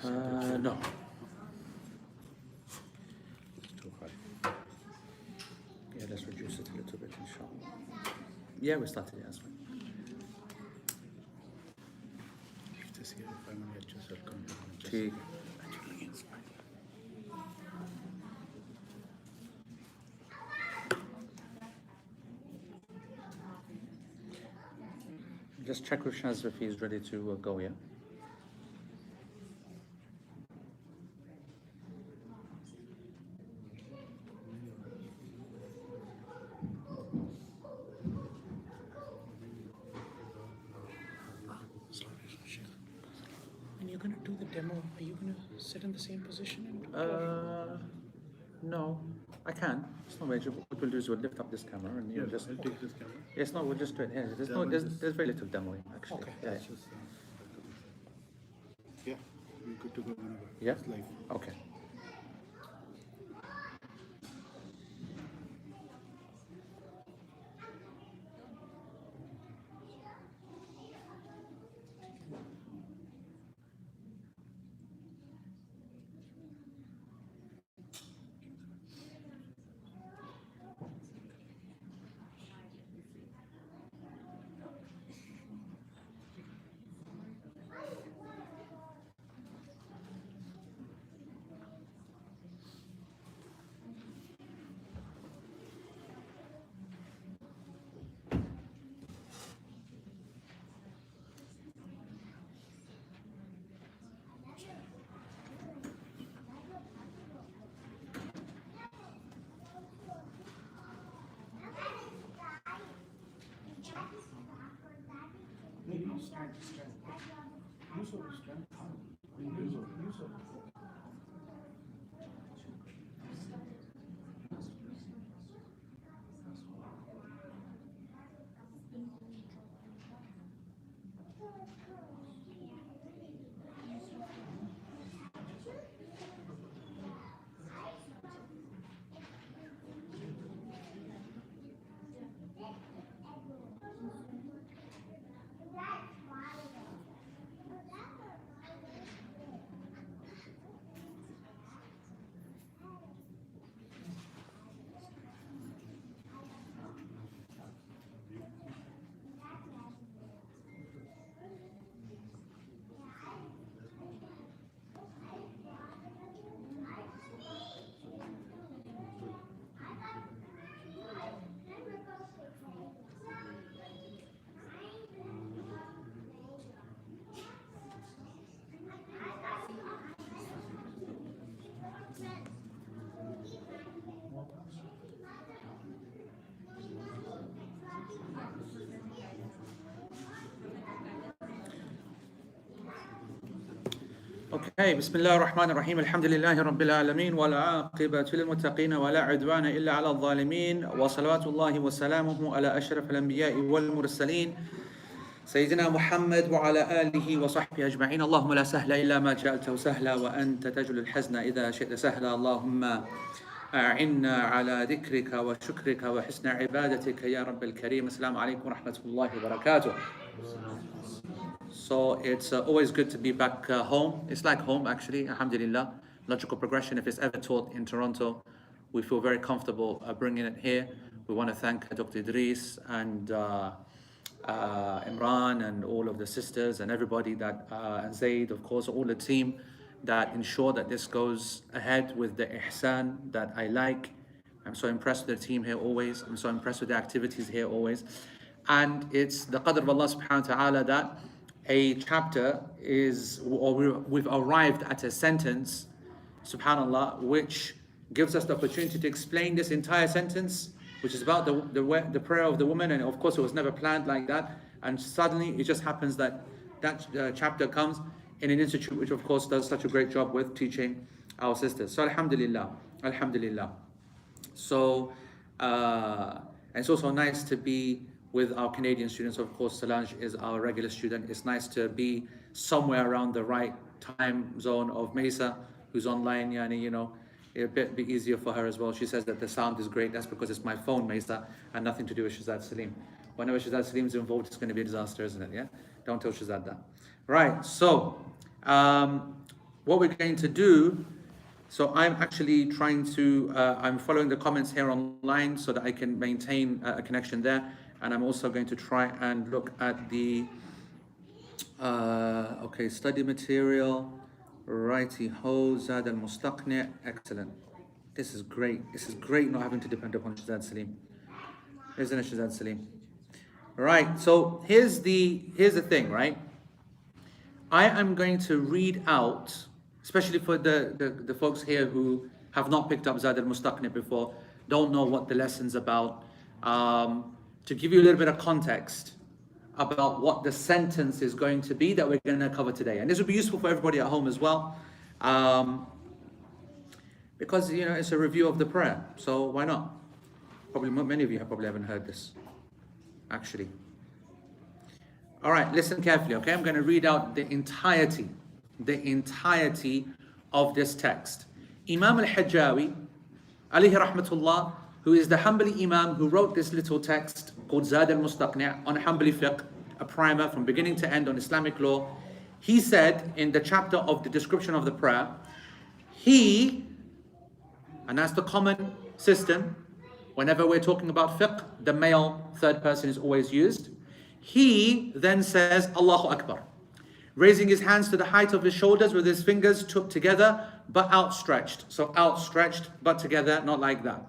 No. It's too high. Yeah, let's reduce it a little bit, inshallah. Yeah, we started, yeah, that's fine. If this here, if I'm going to adjust, I'll come here and adjust. ठीक. Just check with Shaz if he's ready to go, yeah? When you're going to do the demo, are you going to sit in the same position? No, I can. It's not major. What we'll do is we'll lift up this camera and you'll just... I'll take this camera. Yes, no, we'll just do it here. There's very little demoing, actually. Okay. Yeah, It's just, yeah, we're good to go whenever. yeah? It's live. Okay. Maybe you stand. Use of stand. Use of. Okay, Bismillah ar-Rahman ar-Rahim, alhamdulillahi rabbil alameen, wa al-aqibatu lil-muttaqeen, wa la udwana illa ala al-zalimin, wa salawatullahi wa salamuhu ala ashraf al-anbiya'i wal-mursaleen, Sayyidina Muhammad wa ala alihi wa sahbihi ajma'in. Allahumma la sahla illa ma ja'altahu sahla wa anta taj'alul hazna idha shi'ta sahla. Allahumma a'inna ala dhikrika wa shukrika wa husna ibadatika ya Rabbil Kareem. Assalamu alaikum wa rahmatullahi wa barakatuh. So it's always good to be back home. It's like home, actually, alhamdulillah. Logical progression, if it's ever taught in Toronto, we feel very comfortable bringing it here. We want to thank Dr. Idris and Imran and all of the sisters and everybody that, and Zaid, of course, all the team that ensure that this goes ahead with the ihsan that I like. I'm so impressed with the team here always. I'm so impressed with the activities here always. And it's the qadr of Allah subhanahu wa ta'ala that a chapter is, or we've arrived at a sentence, subhanallah, which gives us the opportunity to explain this entire sentence, which is about the prayer of the woman. And of course it was never planned like that, and suddenly it just happens that that chapter comes in an institute which of course does such a great job with teaching our sisters. So alhamdulillah, alhamdulillah. So and it's also nice to be with our Canadian students. Of course, Solange is our regular student. It's nice to be somewhere around the right time zone of Mesa, who's online, yani, you know, it'll be easier for her as well. She says that the sound is great. That's because it's my phone, Mesa, and nothing to do with Shazad Salim. Whenever Shazad Salim is involved, it's going to be a disaster, isn't it? Yeah? Don't tell Shazad that. Right, so, what we're going to do, so I'm actually trying to, I'm following the comments here online so that I can maintain a connection there. And I'm also going to try and look at the, okay, study material, righty ho, Zad al Mustaqni, excellent. This is great. This is great not having to depend upon Shazad Salim. Isn't it, Shazad Salim? Right, so here's the thing, right? I am going to read out, especially for the folks here who have not picked up Zad al-Mustaqni before, don't know what the lesson's about, to give you a little bit of context about what the sentence is going to be that we're going to cover today. And this will be useful for everybody at home as well, because, you know, it's a review of the prayer, so why not? Probably many of you probably haven't heard this, actually. All right, listen carefully, okay? I'm going to read out the entirety of this text. Imam al-Hajjawi, alayhi rahmatullah, who is the Hanbali Imam who wrote this little text called Zad al-Mustaqni' on Hanbali fiqh, a primer from beginning to end on Islamic law. He said in the chapter of the description of the prayer, and that's the common system, whenever we're talking about fiqh, the male third person is always used. He then says, Allahu Akbar, raising his hands to the height of his shoulders with his fingers together but outstretched. So outstretched but together, not like that.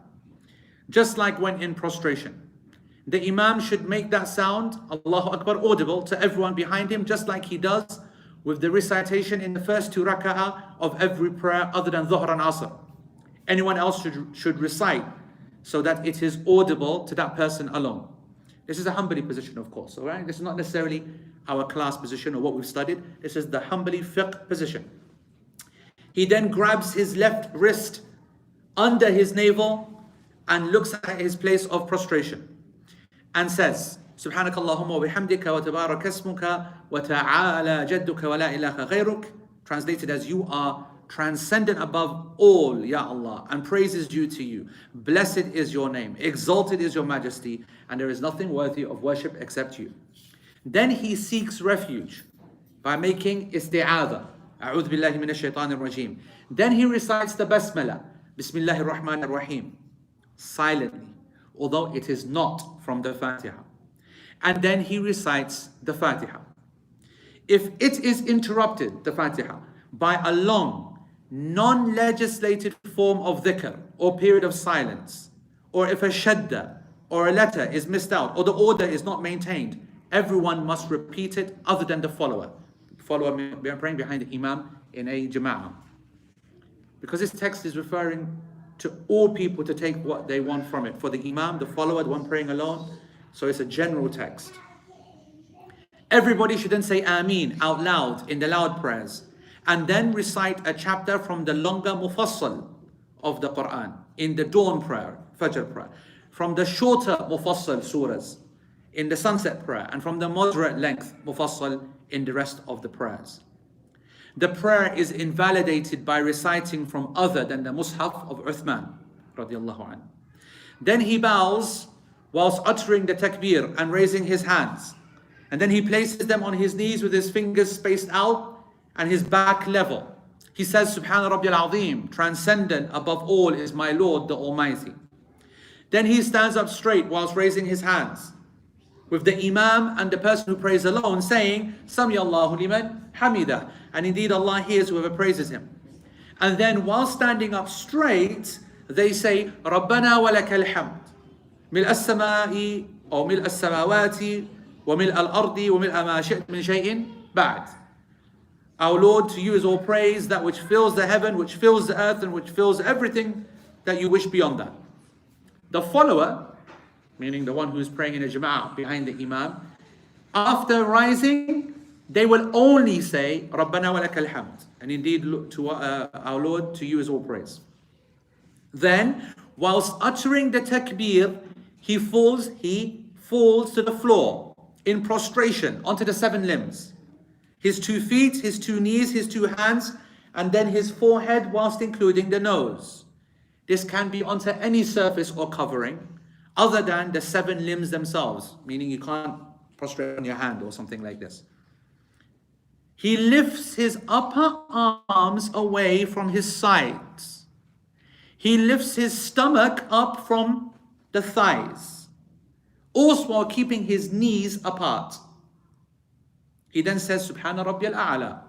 Just like when in prostration. The Imam should make that sound, Allahu Akbar, audible to everyone behind him, just like he does with the recitation in the first 2 rak'ah of every prayer other than Dhuhr and Asr. Anyone else should recite so that it is audible to that person alone. This is a Hanbali position, of course, all right? This is not necessarily our class position or what we've studied. This is the Hanbali fiqh position. He then grabs his left wrist under his navel and looks at his place of prostration and says, Subhanakallahumma wa bihamdika wa tabarak ismuka wa ta'ala jadduka wa la ilaha ghayruk. Translated as, you are transcendent above all, Ya Allah, and praise is due to you. Blessed is your name, exalted is your majesty, and there is nothing worthy of worship except you. Then he seeks refuge by making isti'adha. A'udhu billahi minash shaitanir rajim. Then he recites the basmala, Bismillahir Rahmanir Rahim, silently, although it is not from the Fatiha. And then he recites the Fatiha. If it is interrupted, the Fatiha, by a long, non-legislated form of dhikr or period of silence, or if a shadda or a letter is missed out or the order is not maintained, everyone must repeat it other than the follower. Follower praying behind the Imam in a jama'ah. Because this text is referring to all people to take what they want from it. For the Imam, the follower, the one praying alone. So it's a general text. Everybody should then say Ameen out loud in the loud prayers, and then recite a chapter from the longer mufassal of the Quran in the dawn prayer, Fajr prayer, from the shorter mufassal surahs in the sunset prayer, and from the moderate length mufassal in the rest of the prayers. The prayer is invalidated by reciting from other than the Mus'haf of Uthman radiallahu anhu. Then he bows whilst uttering the takbir and raising his hands, and then he places them on his knees with his fingers spaced out and his back level. He says, Subhana Rabbiyal Azim, transcendent above all is my Lord the Almighty. Then he stands up straight whilst raising his hands, with the Imam and the person who prays alone saying, Sami Allahu liman hamida. And indeed Allah hears whoever praises him. And then while standing up straight, they say, Rabbana wa lakal hamd. Mil as-samai, or mil as-samawati, wa mil al-ardi, wa mil ma shi'at min shay'in ba'd. Our Lord, to you is all praise, that which fills the heaven, which fills the earth, and which fills everything that you wish beyond that. The follower, meaning the one who is praying in a jama'ah behind the Imam, after rising, they will only say, Rabbana wa lakal hamd. And indeed, to our Lord, to you is all praise. Then, whilst uttering the takbir, he falls to the floor in prostration onto the 7 limbs. His 2 feet, his 2 knees, his 2 hands, and then his forehead whilst including the nose. This can be onto any surface or covering other than the 7 limbs themselves, meaning you can't prostrate on your hand or something like this. He lifts his upper arms away from his sides. He lifts his stomach up from the thighs, also while keeping his knees apart. He then says, Subhana Rabbiyal A'la.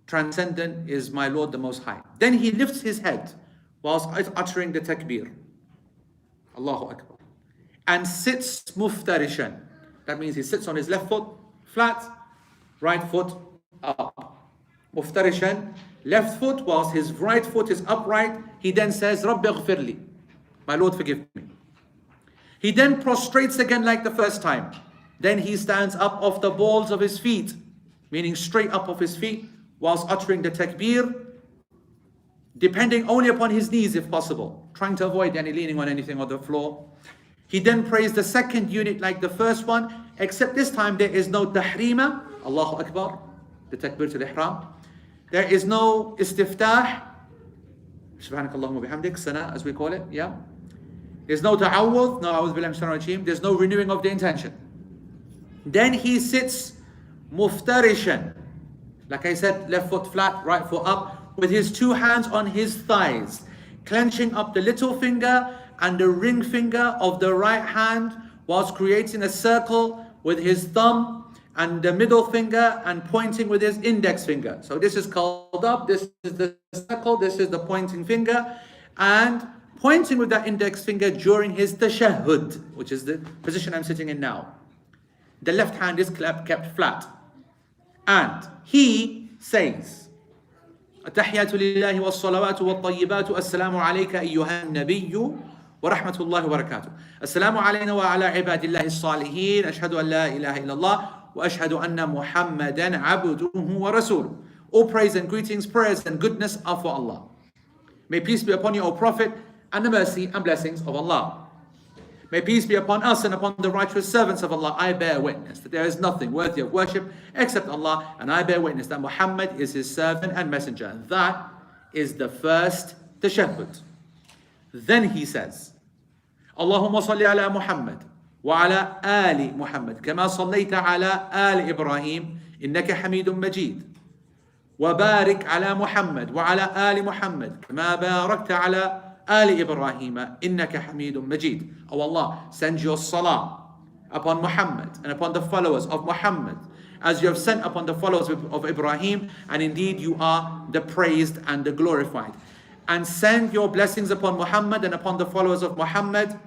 Transcendent is my Lord the Most High. Then he lifts his head whilst uttering the takbir. Allahu Akbar. And sits muftarishan. That means he sits on his left foot flat, right foot up. Muftarishan, left foot whilst his right foot is upright. He then says, Rabbi ghfirli. My Lord, forgive me. He then prostrates again like the first time. Then he stands up off the balls of his feet, meaning straight up of his feet, whilst uttering the takbir, depending only upon his knees if possible, trying to avoid any leaning on anything on the floor. He then prays the second unit like the first one, except this time there is no tahrima, Allahu Akbar, the takbir to ihram. There is no istiftah, subhanakallahumma bihamdik, sana as we call it, yeah. There's no ta'awudh, no a'udhu billahi minash shaitanir rajeem. There's no renewing of the intention. Then he sits muftarishan. Like I said, left foot flat, right foot up, with his two hands on his thighs, clenching up the little finger and the ring finger of the right hand, whilst creating a circle with his thumb and the middle finger and pointing with his index finger. So this is called up, this is the circle, this is the pointing finger, and pointing with that index finger during his tashahhud, which is the position I'm sitting in now. The left hand is kept flat. And he says, التحيات لله والصلوات والطيبات السلام عليك أيها النبي ورحمة الله وبركاته السلام علينا وعلى عباد الله الصالحين أشهد أن لا إله إلا الله وأشهد أن محمدا عبده ورسوله. All praise and greetings, prayers and goodness are for Allah. May peace be upon you, O Prophet, and the mercy and blessings of Allah. May peace be upon us and upon the righteous servants of Allah. I bear witness that there is nothing worthy of worship except Allah, and I bear witness that Muhammad is his servant and messenger. And that is the first tashahhud. Then he says, Allahumma salli ala Muhammad wa ala ali Muhammad kama sallayta ala ali Ibrahim innaka hamidun majid. وبارك على محمد وعلى آل محمد كما باركت على آل إبراهيم إنك حميد مجيد. O Allah, send your salam upon Muhammad and upon the followers of Muhammad as you have sent upon the followers of Ibrahim, and indeed you are the praised and the glorified. And send your blessings upon Muhammad and upon the followers of Muhammad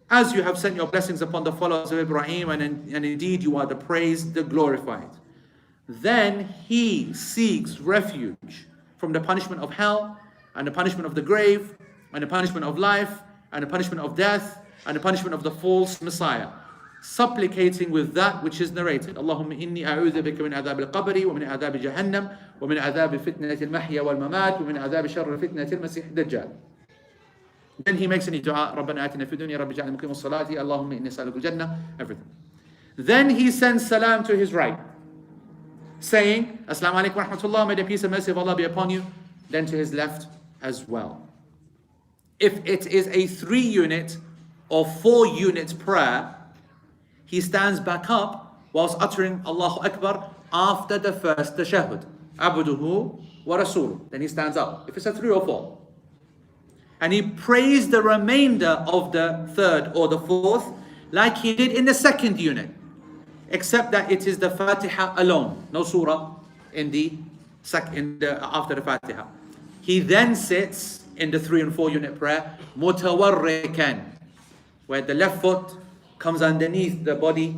as you have sent your blessings upon the followers of Ibrahim, and indeed you are the praised, the glorified. Then he seeks refuge from the punishment of hell and the punishment of the grave and the punishment of life and the punishment of death and the punishment of the false Messiah, supplicating with that which is narrated. Allahumma inni a'udhu bika min adhab al-qabri wa min adhab jahannam wa min adhab fitnat al-mahya wal-mamat wa min adhab sharr fitnat al-masih ad-dajjal. Then he makes any dua, Rabbana atina fi dunya rabbi ja'alna muqim as-salati, Allahumma inni as'aluka al-jannah, everything. Then he sends salam to his right, saying, Assalamu alaikum wa rahmatullah, may the peace and mercy of Allah be upon you. Then to his left as well. If it is a 3-unit or 4-unit prayer, he stands back up whilst uttering Allahu Akbar after the first tashahhud. Abduhu wa rasuluh. Then he stands up. If it's a 3 or 4. And he prays the remainder of the 3rd or the 4th like he did in the 2nd unit. Except that it is the Fatiha alone, no surah after the Fatiha. He then sits in the 3 and 4 unit prayer, mutawarrikan, where the left foot comes underneath the body,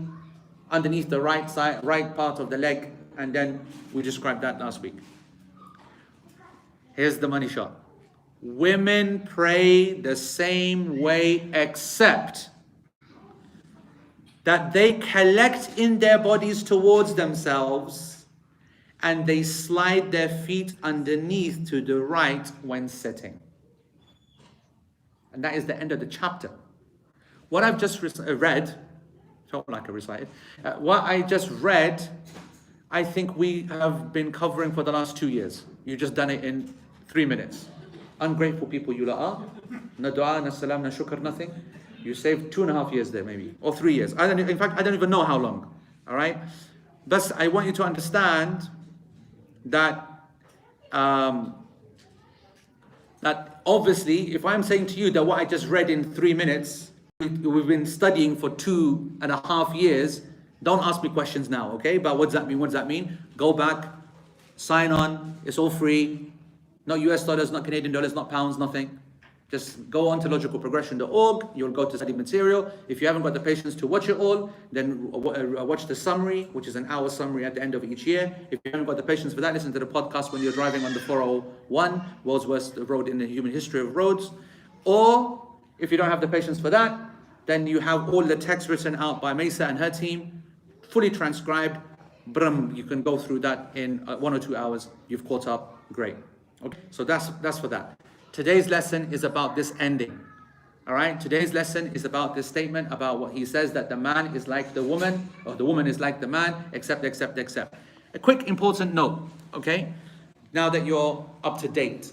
underneath the right part of the leg, and then we described that last week. Here's the money shot. Women pray the same way, except that they collect in their bodies towards themselves and they slide their feet underneath to the right when sitting. And that is the end of the chapter. What I've just read, felt like I recited, what I just read, I think we have been covering for the last 2 years. You've just done it in 3 minutes. Ungrateful people you are. Na dua, na salam, na shukr, nothing. You saved 2.5 years there maybe, or 3 years. In fact, I don't even know how long. All right. Thus, I want you to understand that that obviously, if I'm saying to you that what I just read in 3 minutes, we've been studying for 2.5 years, don't ask me questions now, okay? But what does that mean? What does that mean? Go back, sign on, it's all free. Not US dollars, not Canadian dollars, not pounds, nothing. Just go on to logicalprogression.org, you'll go to study material. If you haven't got the patience to watch it all, then watch the summary, which is an hour summary at the end of each year. If you haven't got the patience for that, listen to the podcast when you're driving on the 401, world's worst road in the human history of roads. Or, if you don't have the patience for that, then you have all the text written out by Mesa and her team, fully transcribed. Brum, you can go through that in 1 or 2 hours. You've caught up, great. Okay, so that's for that. Today's lesson is about this ending. All right, today's lesson is about this statement about what he says, that the man is like the woman, or the woman is like the man, except. A quick important note, okay? Now that you're up to date,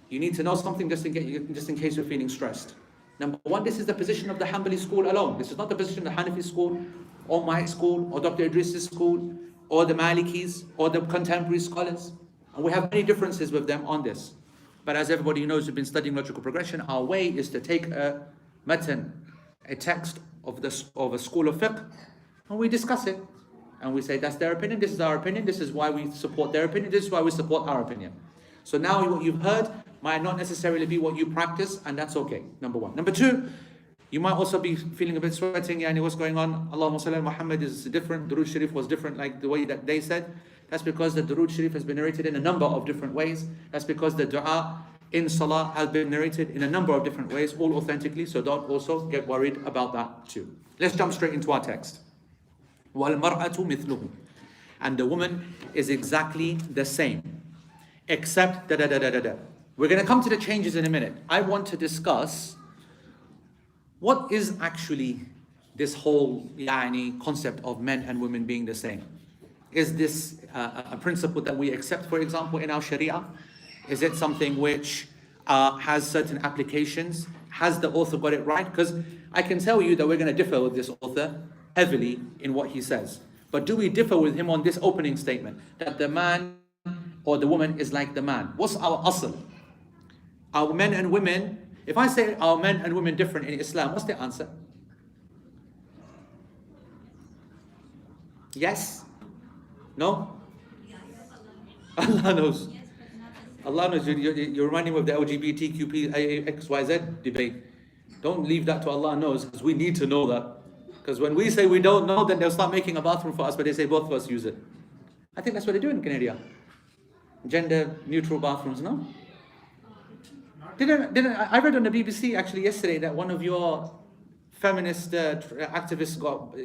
you need to know something just in case you're feeling stressed. Number one, this is the position of the Hanbali school alone. This is not the position of the Hanafi school, or my school, or Dr. Idris's school, or the Malikis, or the contemporary scholars. And we have many differences with them on this. But as everybody knows who've been studying logical progression, our way is to take a matan, a text of a school of fiqh, and we discuss it. And we say, that's their opinion, this is our opinion, this is why we support their opinion, this is why we support our opinion. So now what you've heard might not necessarily be what you practice, and that's okay, number one. Number two, you might also be feeling a bit sweating, yani what's going on? Allahumma salli ala Muhammad is different, Durood Sharif was different, like the way that they said. That's because the Durood Sharif has been narrated in a number of different ways. That's because the dua in Salah has been narrated in a number of different ways, all authentically, so don't also get worried about that too. Let's jump straight into our text. وَالْمَرْأَةُ مِثْلُهُ. And the woman is exactly the same, except da-da-da-da-da-da. We're going to come to the changes in a minute. I want to discuss what is actually this whole concept of men and women being the same. Is this a principle that we accept, for example, in our Sharia? Is it something which has certain applications? Has the author got it right? Because I can tell you that we're going to differ with this author heavily in what he says. But do we differ with him on this opening statement, that the man or the woman is like the man? What's our asl? Are men and women, if I say are men and women different in Islam, what's the answer? Yes? No? Allah knows. Allah knows. You're reminding me of the LGBTQPXYZ debate. Don't leave that to Allah knows, because we need to know that. Because when we say we don't know, then they'll start making a bathroom for us, but they say both of us use it. I think that's what they do in Canada. Gender neutral bathrooms, no? I read on the BBC actually yesterday that one of your feminist activists got,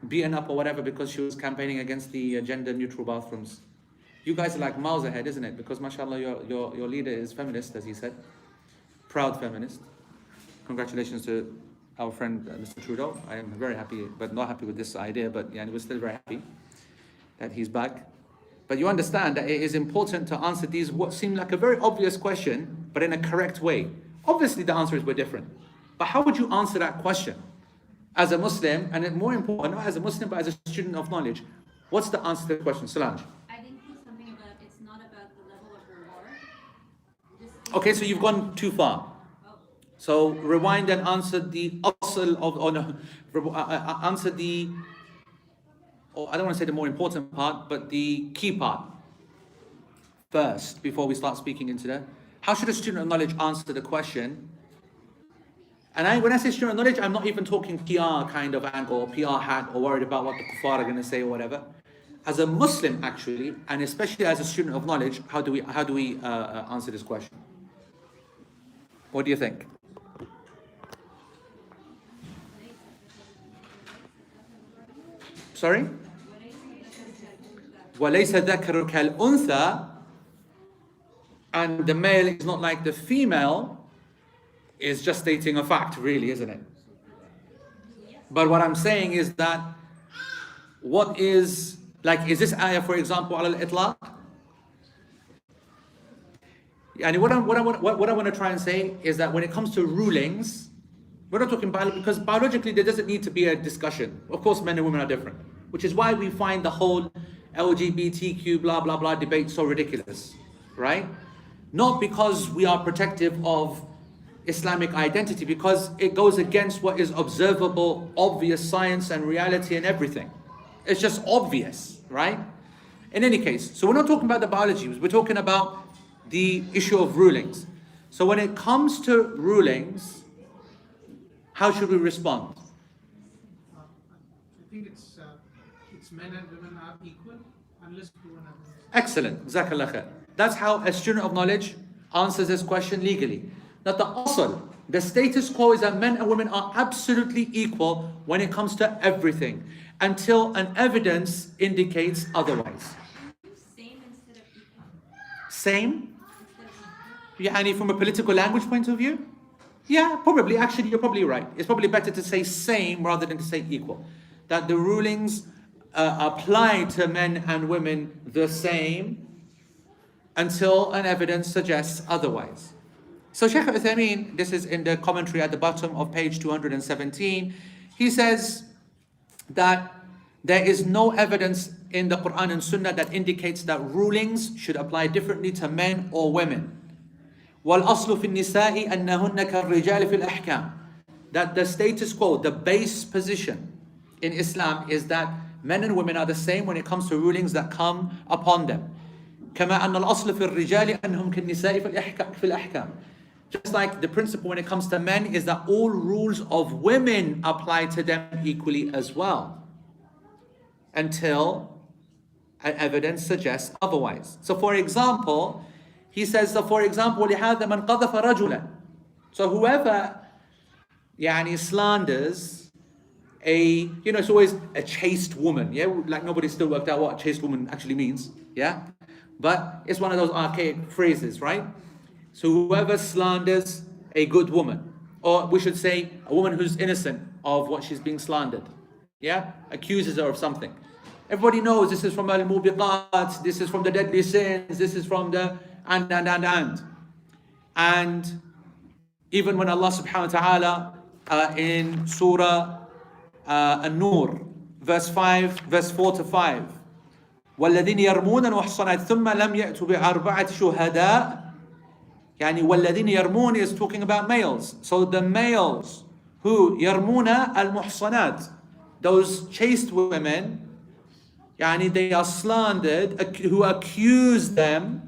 beaten up or whatever because she was campaigning against the gender neutral bathrooms. You guys are like miles ahead, isn't it? Because mashallah, your leader is feminist, as he said. Proud feminist. Congratulations to our friend Mr. Trudeau. I am very happy, but not happy with this idea, but we're still very happy that he's back. But you understand that it is important to answer these what seem like a very obvious question, but in a correct way. Obviously the answer is we're different. But how would you answer that question? As a Muslim, and more important, not as a Muslim, but as a student of knowledge, what's the answer to the question? Solange. I think he's something about, it's not about the level of reward. Okay, so you've gone too far. So rewind and answer the asl answer the, I don't want to say the more important part, but the key part first, before we start speaking into that. How should a student of knowledge answer the question? And when I say student of knowledge, I'm not even talking PR kind of angle, or PR hat, or worried about what the kuffar are going to say or whatever. As a Muslim, actually, and especially as a student of knowledge, how do we answer this question? What do you think? Sorry? وَلَيْسَ ذَكَرُ كَالْأُنْثَى. And the male is not like the female, is just stating a fact, really, isn't it? But what I'm saying is that is this ayah, for example, al itlaq? And what I want to try and say is that when it comes to rulings, we're not talking because biologically there doesn't need to be a discussion. Of course, men and women are different. which is why we find the whole LGBTQ blah blah blah debate so ridiculous, right? Not because we are protective of Islamic identity, because it goes against what is observable, obvious science and reality and everything. It's just obvious, right? In any case, so we're not talking about the biology, we're talking about the issue of rulings. So when it comes to rulings, how should we respond? I think it's men and women are equal unless proven otherwise. Excellent. Jazakallah khair. That's how a student of knowledge answers this question legally. That the asl, the status quo is that men and women are absolutely equal when it comes to everything, until an evidence indicates otherwise. Same instead of equal. Same? Instead of equal. Yeah, and from a political language point of view? Yeah, probably. Actually, you're probably right. It's probably better to say same rather than to say equal. That the rulings apply to men and women the same until an evidence suggests otherwise. So Shaykh Uthaymeen, this is in the commentary at the bottom of page 217, he says that there is no evidence in the Quran and Sunnah that indicates that rulings should apply differently to men or women. وَالْأَصْلُ فِي النِّسَاءِ أَنَّهُنَّ كَالرِّجَالِ فِي الْأَحْكَامِ. That the status quo, the base position in Islam is that men and women are the same when it comes to rulings that come upon them. كما أن الأصل في الرجال أنهم كالنساء في الأحكام. Just like the principle when it comes to men is that all rules of women apply to them equally as well, until an evidence suggests otherwise. So for example, he says, لهذا من قذف رجلا. So whoever slanders it's always a chaste woman, yeah? Like nobody's still worked out what a chaste woman actually means, yeah? But it's one of those archaic phrases, right? So whoever slanders a good woman, or we should say a woman who's innocent of what she's being slandered, yeah? Accuses her of something. Everybody knows this is from al-mubiqat, this is from the deadly sins, this is from the and. And even when Allah subhanahu wa ta'ala in Surah An-Nur, verse 4 to 5, وَالَّذِينَ يَرْمُونَ الْمُحْصَنَاتِ ثُمَّ لَمْ يَأْتُوا بِأَرْبَعَةِ شُهَدَاءَ. وَالَّذِينَ يَرْمُونَ is talking about males. So the males who يَرْمُونَ الْمُحْصَنَاتِ, those chaste women, they are slandered, who accuse them,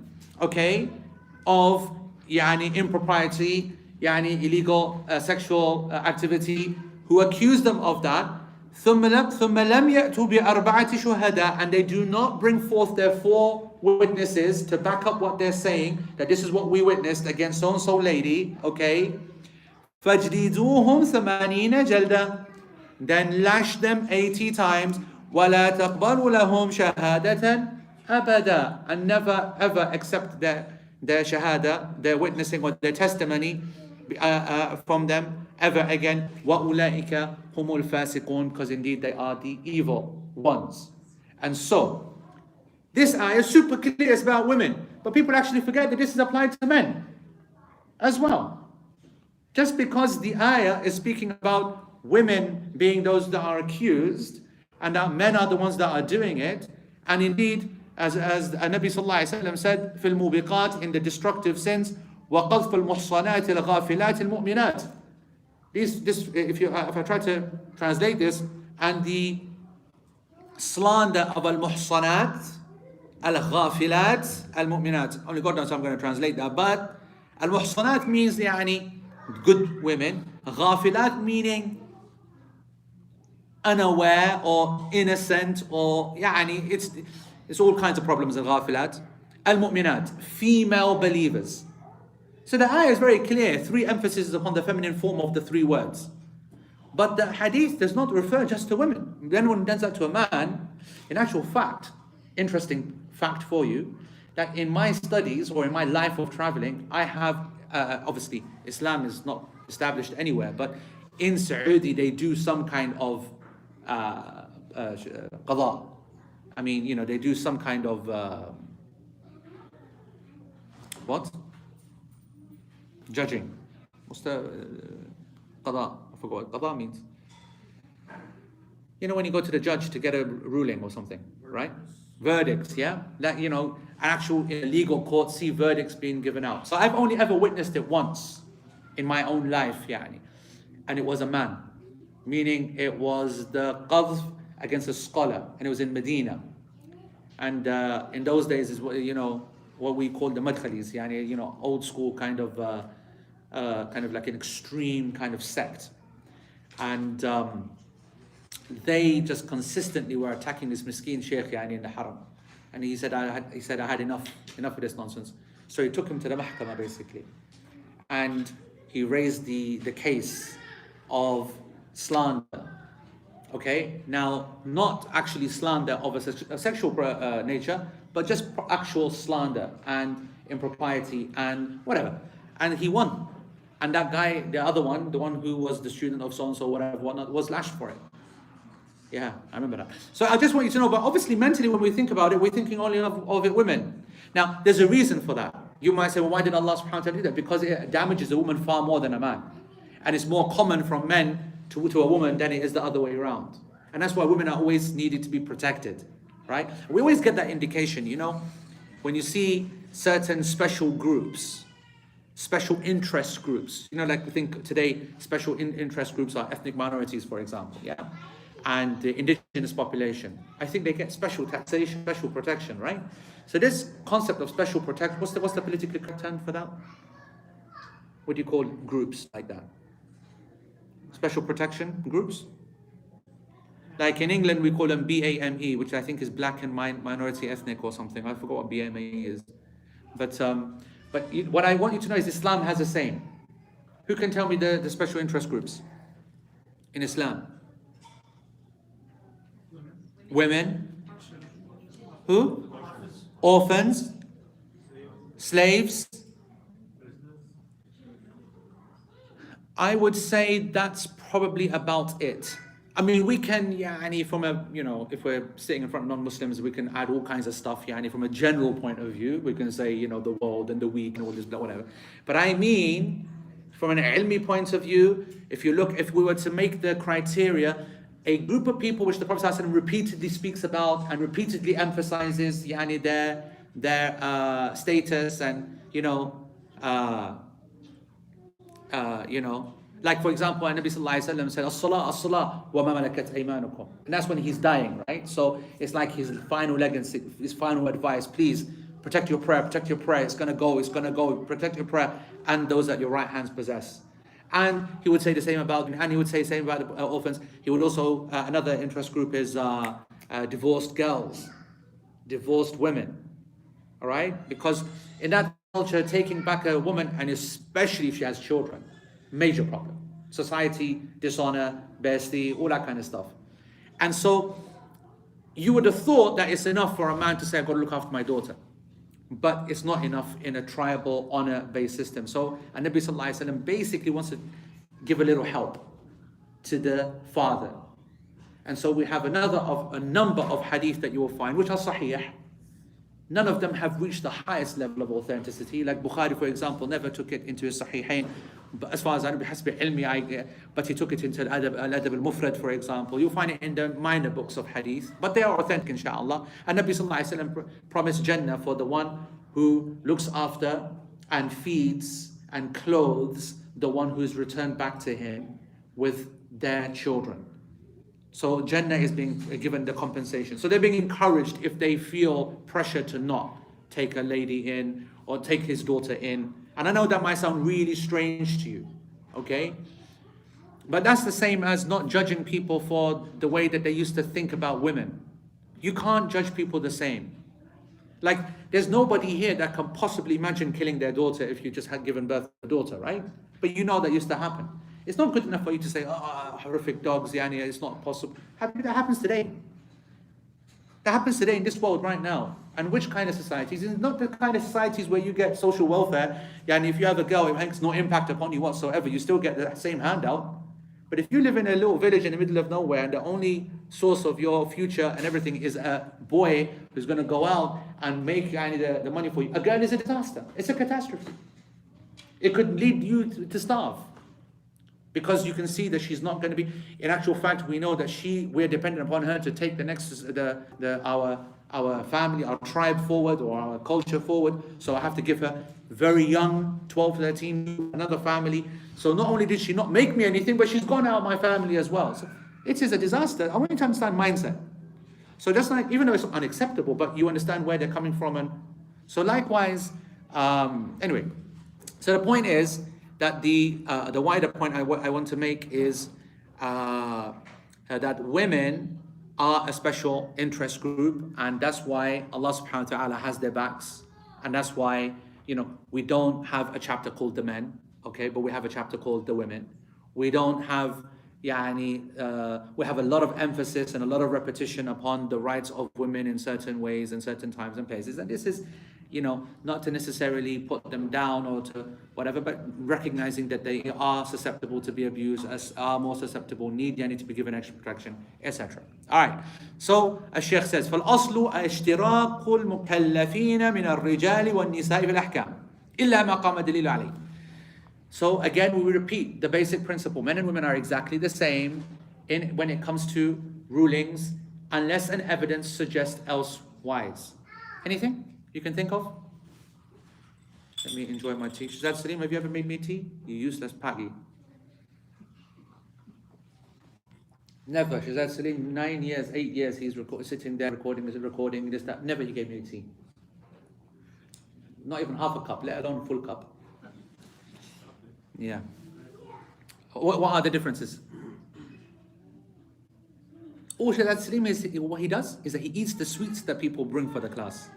of impropriety, illegal sexual activity, who accuse them of that. ثُمَّ لَمْ يَأْتُوا بِأَرْبَعَةِ شُهَدَاءَ, and they do not bring forth their 4 witnesses to back up what they're saying, that this is what we witnessed against so-and-so lady, فَاجْلِدُوهُمْ ثَمَانِينَ جَلْدًا, then lash them 80 times, وَلَا تَقْبَلُوا لَهُمْ شَهَادَةً أَبَدًا, and never ever accept their shahada, their witnessing or their testimony from them ever again. وَأُولَٰئِكَ هُمُ الْفَاسِقُونَ, because indeed they are the evil ones. And so, this ayah is super clear, it's about women, but people actually forget that this is applied to men as well. Just because the ayah is speaking about women being those that are accused, and that men are the ones that are doing it, and indeed, as Nabi sallallahu alaihi wasallam said, fil mubiqat, in the destructive sins, وَقَذْفَ الْمُحْصَنَاتِ الْغَافِلَاتِ الْمُؤْمِنَاتِ. If I try to translate this, and the slander of al-muhsanat, al-ghafilat, al-mu'minat. Only God knows how I'm going to translate that. But al-muhsanat means good women. Ghafilat meaning unaware or innocent, or it's all kinds of problems. Al-ghafilat. Al-mu'minat, female believers. So the ayah is very clear. 3 emphases upon the feminine form of the 3 words. But the hadith does not refer just to women. Then when it does that to a man, in actual fact, interesting fact for you, that in my studies or in my life of traveling, I have, obviously, Islam is not established anywhere, but in Saudi they do some kind of qada. They do some kind of, what? Judging. What's the qada? I forgot what qada means. You know, when you go to the judge to get a ruling or something, right? Verdicts, yeah? That, you know, an actual in a legal court, see verdicts being given out. So I've only ever witnessed it once in my own life, yani. And it was a man. Meaning it was the qadhf against a scholar, and it was in Medina. And in those days is what, you know, what we call the madkhalis, yani, you know, old school kind of like an extreme kind of sect. And they just consistently were attacking this miskeen sheikh yani, in the haram. And he said I had enough of this nonsense. So he took him to the mahkamah basically. And he raised the case of slander. Okay, now not actually slander of a sexual nature, but just actual slander and impropriety and whatever. And he won. And that guy, the other one, the one who was the student of so-and-so, whatever, whatnot, was lashed for it. Yeah, I remember that. So I just want you to know, but obviously mentally when we think about it, we're thinking only of it women. Now, there's a reason for that. You might say, well, why did Allah subhanahu wa ta'ala do that? Because it damages a woman far more than a man. And it's more common from men to a woman than it is the other way around. And that's why women are always needed to be protected, right? We always get that indication, you know, when you see certain special groups, special interest groups, you know, like we think today special interest groups are ethnic minorities, for example, yeah? And the indigenous population. I think they get special taxation, special protection, right? So this concept of special protection, what's the politically correct term for that? What do you call groups like that? Special protection groups? Like in England, we call them BAME, which I think is black and minority ethnic or something. I forgot what BAME is. But what I want you to know is Islam has the same. Who can tell me the special interest groups in Islam? Women. Who? Orphans. Slaves. I would say that's probably about it. I mean, we can, yani, from a, you know, if we're sitting in front of non-Muslims, we can add all kinds of stuff, yani, from a general point of view. We can say, you know, the world and the weak and all this, whatever. But I mean, from an ilmi point of view, if we were to make the criteria, a group of people which the Prophet ﷺ repeatedly speaks about and repeatedly emphasizes, yani, their status and, like for example, Nabi Sallallahu Alaihi Wasallam said, "As-salah, as-salah, wa ma malakat aymanukum." And that's when he's dying, right? So it's like his final legacy, his final advice. Please protect your prayer, It's gonna go. Protect your prayer and those that your right hands possess. And he would say the same about the orphans. He would also, another interest group is divorced girls, divorced women. All right? Because in that culture, taking back a woman, and especially if she has children, major problem. Society, dishonor, bestie, all that kind of stuff. And so you would have thought that it's enough for a man to say, I've got to look after my daughter. But it's not enough in a tribal honor-based system. So Nabi Sallallahu Alaihi Wasallam basically wants to give a little help to the father. And so we have a number of hadith that you will find, which are sahih. None of them have reached the highest level of authenticity. Like Bukhari, for example, never took it into his Sahihain. But as far as I know, but he took it into Al-Adab al-Mufrad, for example. You'll find it in the minor books of hadith. But they are authentic, inshaAllah. And Nabi Sallallahu Alaihi Wasallam promised Jannah for the one who looks after and feeds and clothes the one who is returned back to him with their children. So Jannah is being given the compensation. So they're being encouraged if they feel pressure to not take a lady in or take his daughter in. And I know that might sound really strange to you, okay? But that's the same as not judging people for the way that they used to think about women. You can't judge people the same. Like, there's nobody here that can possibly imagine killing their daughter if you just had given birth to a daughter, right? But you know that used to happen. It's not good enough for you to say, oh, horrific dogs, yani, it's not possible. That happens today. That happens today in this world right now. And which kind of societies? It's not the kind of societies where you get social welfare. Yani, if you have a girl, it makes no impact upon you whatsoever. You still get the same handout. But if you live in a little village in the middle of nowhere and the only source of your future and everything is a boy who's going to go out and make the money for you, a girl is a disaster. It's a catastrophe. It could lead you to starve. because you can see that she's not going to be. In actual fact, we know that we're dependent upon her to take the next our family, our tribe forward, or our culture forward. So I have to give her very young, 12, 13, another family. So not only did she not make me anything, but she's gone out of my family as well. So it is a disaster. I want you to understand mindset. So just like, even though it's unacceptable, but you understand where they're coming from. And so likewise, anyway. So the point is that the wider point I want to make is that women are a special interest group, and that's why Allah subhanahu wa ta'ala has their backs, and that's why, we don't have a chapter called the men, okay, but we have a chapter called the women. We don't have we have a lot of emphasis and a lot of repetition upon the rights of women in certain ways and certain times and places, and this is not to necessarily put them down or to whatever, but recognizing that they are susceptible to be abused, are more susceptible, need to be given extra protection, etc. All right. So الشيخ says فالأصل اشتراك المكلفين من الرجال والنساء في الأحكام إلا ما قام دليل عليه. So again, we repeat the basic principle: men and women are exactly the same when it comes to rulings, unless an evidence suggests elsewise. Anything you can think of? Let me enjoy my tea. Shazad Salim, have you ever made me tea? You useless paggy. Never. Shazad Salim, 9 years, 8 years, he's sitting there recording this, that. Never he gave me a tea. Not even half a cup, let alone a full cup. Yeah. What are the differences? All Shazad Salim is, what he does is that he eats the sweets that people bring for the class.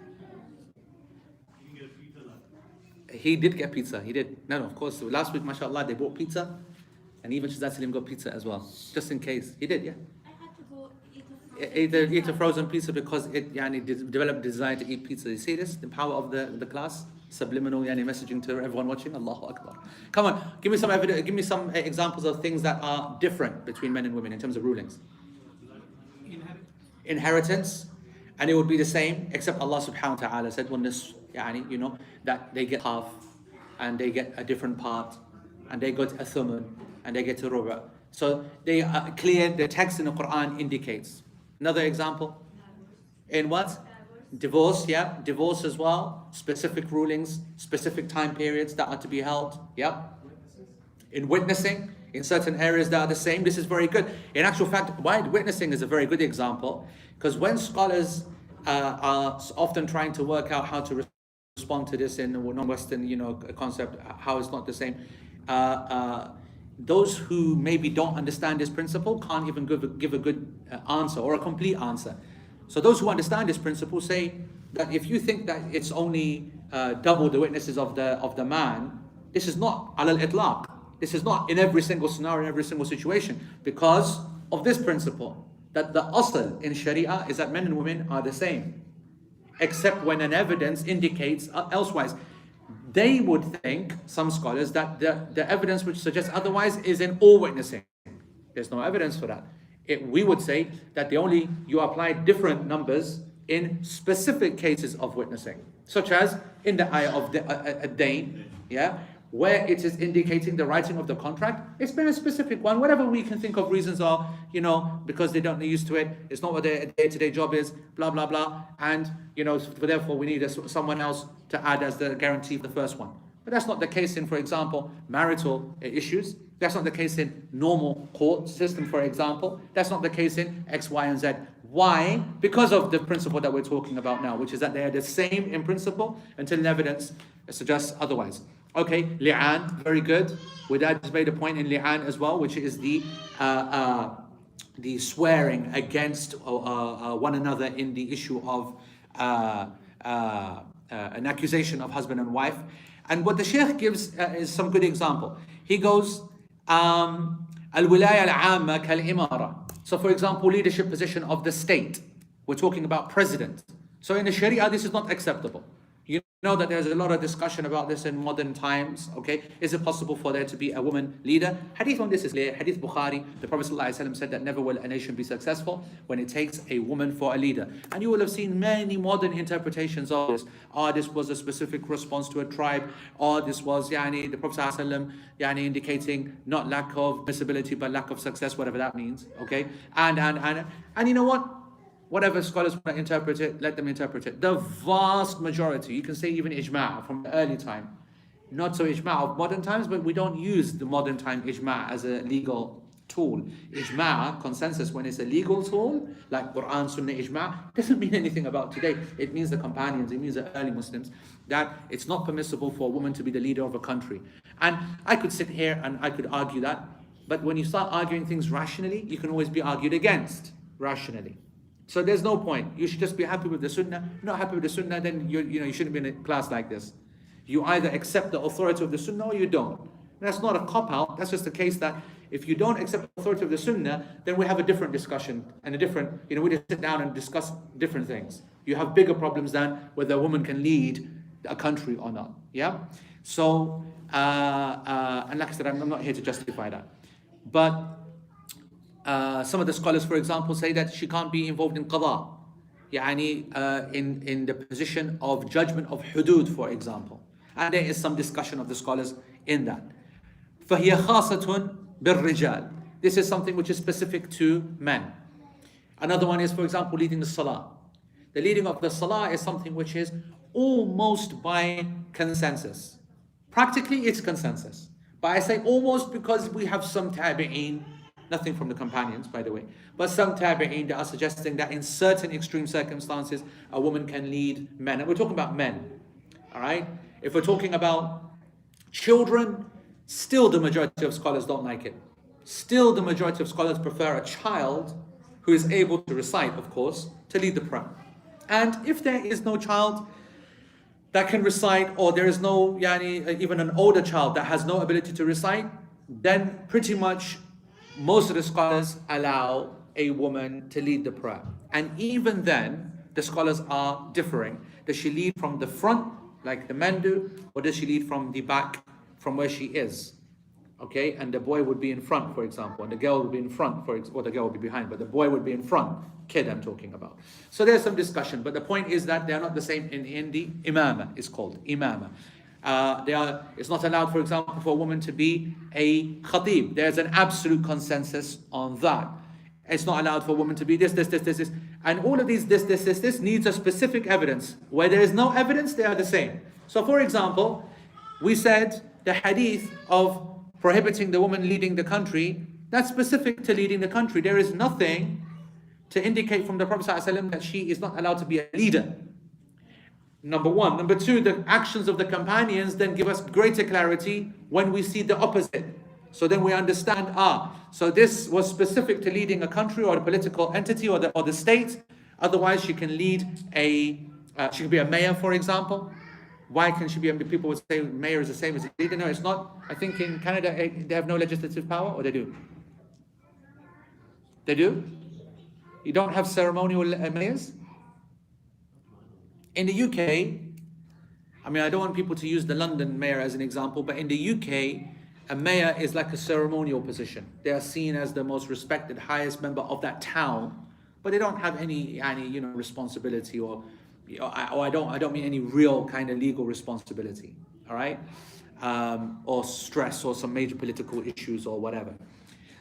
He did get pizza. He did. No, of course. Last week, mashallah, they brought pizza, and even Shazad Salim got pizza as well, just in case. He did, yeah. I had to go eat Eat a frozen pizza because it developed desire to eat pizza. You see this? The power of the class, subliminal messaging to everyone watching. Allahu Akbar. Come on, give me some evidence. Give me some examples of things that are different between men and women in terms of rulings. Inheritance, and it would be the same, except Allah subhanahu wa ta'ala said, when this, that they get half, and they get a different part, and they get a thumun, and they get a ruba. So they are clear, the text in the Quran indicates. Another example, in what? Divorce, yeah, divorce as well, specific rulings, specific time periods that are to be held, yeah. In witnessing, in certain areas that are the same. This is very good. In actual fact, why witnessing is a very good example, because when scholars are often trying to work out how to respond to this in non-Western, concept, how it's not the same. Those who maybe don't understand this principle can't even give a good answer or a complete answer. So those who understand this principle say that if you think that it's only double the witnesses of the man, this is not al itlaq. This is not in every single scenario, in every single situation, because of this principle that the asl in Sharia is that men and women are the same, except when an evidence indicates elsewise. They would think, some scholars, that the evidence which suggests otherwise is in all witnessing. There's no evidence for that. We would say that you apply different numbers in specific cases of witnessing, such as in the ayah of a dain, yeah, where it is indicating the writing of the contract. It's been a specific one, whatever we can think of reasons are, because they don't get used to it, it's not what their day-to-day job is, blah, blah, blah, and, therefore we need someone else to add as the guarantee for the first one. But that's not the case in, for example, marital issues. That's not the case in normal court system, for example. That's not the case in X, Y, and Z. Why? Because of the principle that we're talking about now, which is that they are the same in principle until evidence suggests otherwise. Okay, li'an, very good. Huda just made a point in li'an as well, which is the swearing against one another in the issue of an accusation of husband and wife. And what the Shaykh gives is some good example. He goes, al-wilaya al-amma kal-imara. So for example, leadership position of the state. We're talking about president. So in the Sharia, this is not acceptable. know that there's a lot of discussion about this in modern times. Okay, is it possible for there to be a woman leader? Hadith on this is clear. Hadith Bukhari, the Prophet ﷺ said that never will a nation be successful when it takes a woman for a leader. And you will have seen many modern interpretations of this. This was a specific response to a tribe, or this was the Prophet ﷺ indicating not lack of visibility but lack of success, whatever that means. Okay, and you know what? Whatever scholars want to interpret it, let them interpret it. The vast majority, you can say even ijma' from the early time, not so ijma' of modern times, but we don't use the modern time ijma' as a legal tool. Ijma', consensus, when it's a legal tool, like Quran, Sunnah, ijma', doesn't mean anything about today. It means the companions, it means the early Muslims, that it's not permissible for a woman to be the leader of a country. And I could sit here and I could argue that, but when you start arguing things rationally, you can always be argued against rationally. So there's no point. You should just be happy with the sunnah. Not happy with the sunnah, then you shouldn't be in a class like this. You either accept the authority of the sunnah or you don't. That's not a cop-out. That's just the case that if you don't accept the authority of the sunnah, then we have a different discussion and a different, we just sit down and discuss different things. You have bigger problems than whether a woman can lead a country or not. Yeah? So, and like I said, I'm not here to justify that. But some of the scholars, for example, say that she can't be involved in qada, in the position of judgment of hudud, for example. And there is some discussion of the scholars in that. فَهِيَ خَاصَةٌ بِالرِّجَالِ. This is something which is specific to men. Another one is, for example, leading the salah. The leading of the salah is something which is almost by consensus. Practically, it's consensus. But I say almost because we have some tabi'een, nothing from the companions, by the way, but some tabi'een that are suggesting that in certain extreme circumstances, a woman can lead men. And we're talking about men, all right? If we're talking about children, still the majority of scholars don't like it. Still the majority of scholars prefer a child who is able to recite, of course, to lead the prayer. And if there is no child that can recite, or there is no, even an older child that has no ability to recite, then pretty much most of the scholars allow a woman to lead the prayer. And even then, the scholars are differing. Does she lead from the front, like the men do, or does she lead from the back, from where she is? Okay, and the boy would be in front, for example, and the girl would be in front, or the girl would be behind, but the boy would be in front. Kid, I'm talking about. So there's some discussion, but the point is that they're not the same in Hindi. Imama is called imama. It's not allowed, for example, for a woman to be a khatib. There's an absolute consensus on that. It's not allowed for a woman to be this. And all of these this needs a specific evidence. Where there is no evidence, they are the same. So for example, we said the hadith of prohibiting the woman leading the country, that's specific to leading the country. There is nothing to indicate from the Prophet ﷺ that she is not allowed to be a leader. Number one. Number two, the actions of the companions then give us greater clarity when we see the opposite. So then we understand, so this was specific to leading a country or a political entity or the state. Otherwise, she can lead she can be a mayor, for example. Why can she be? People would say mayor is the same as a leader. No, it's not. I think in Canada, they have no legislative power, or they do? They do? You don't have ceremonial mayors? In the UK, I don't want people to use the London mayor as an example, but in the UK, a mayor is like a ceremonial position. They are seen as the most respected, highest member of that town, but they don't have any responsibility or I don't mean any real kind of legal responsibility, all right? Or stress or some major political issues or whatever.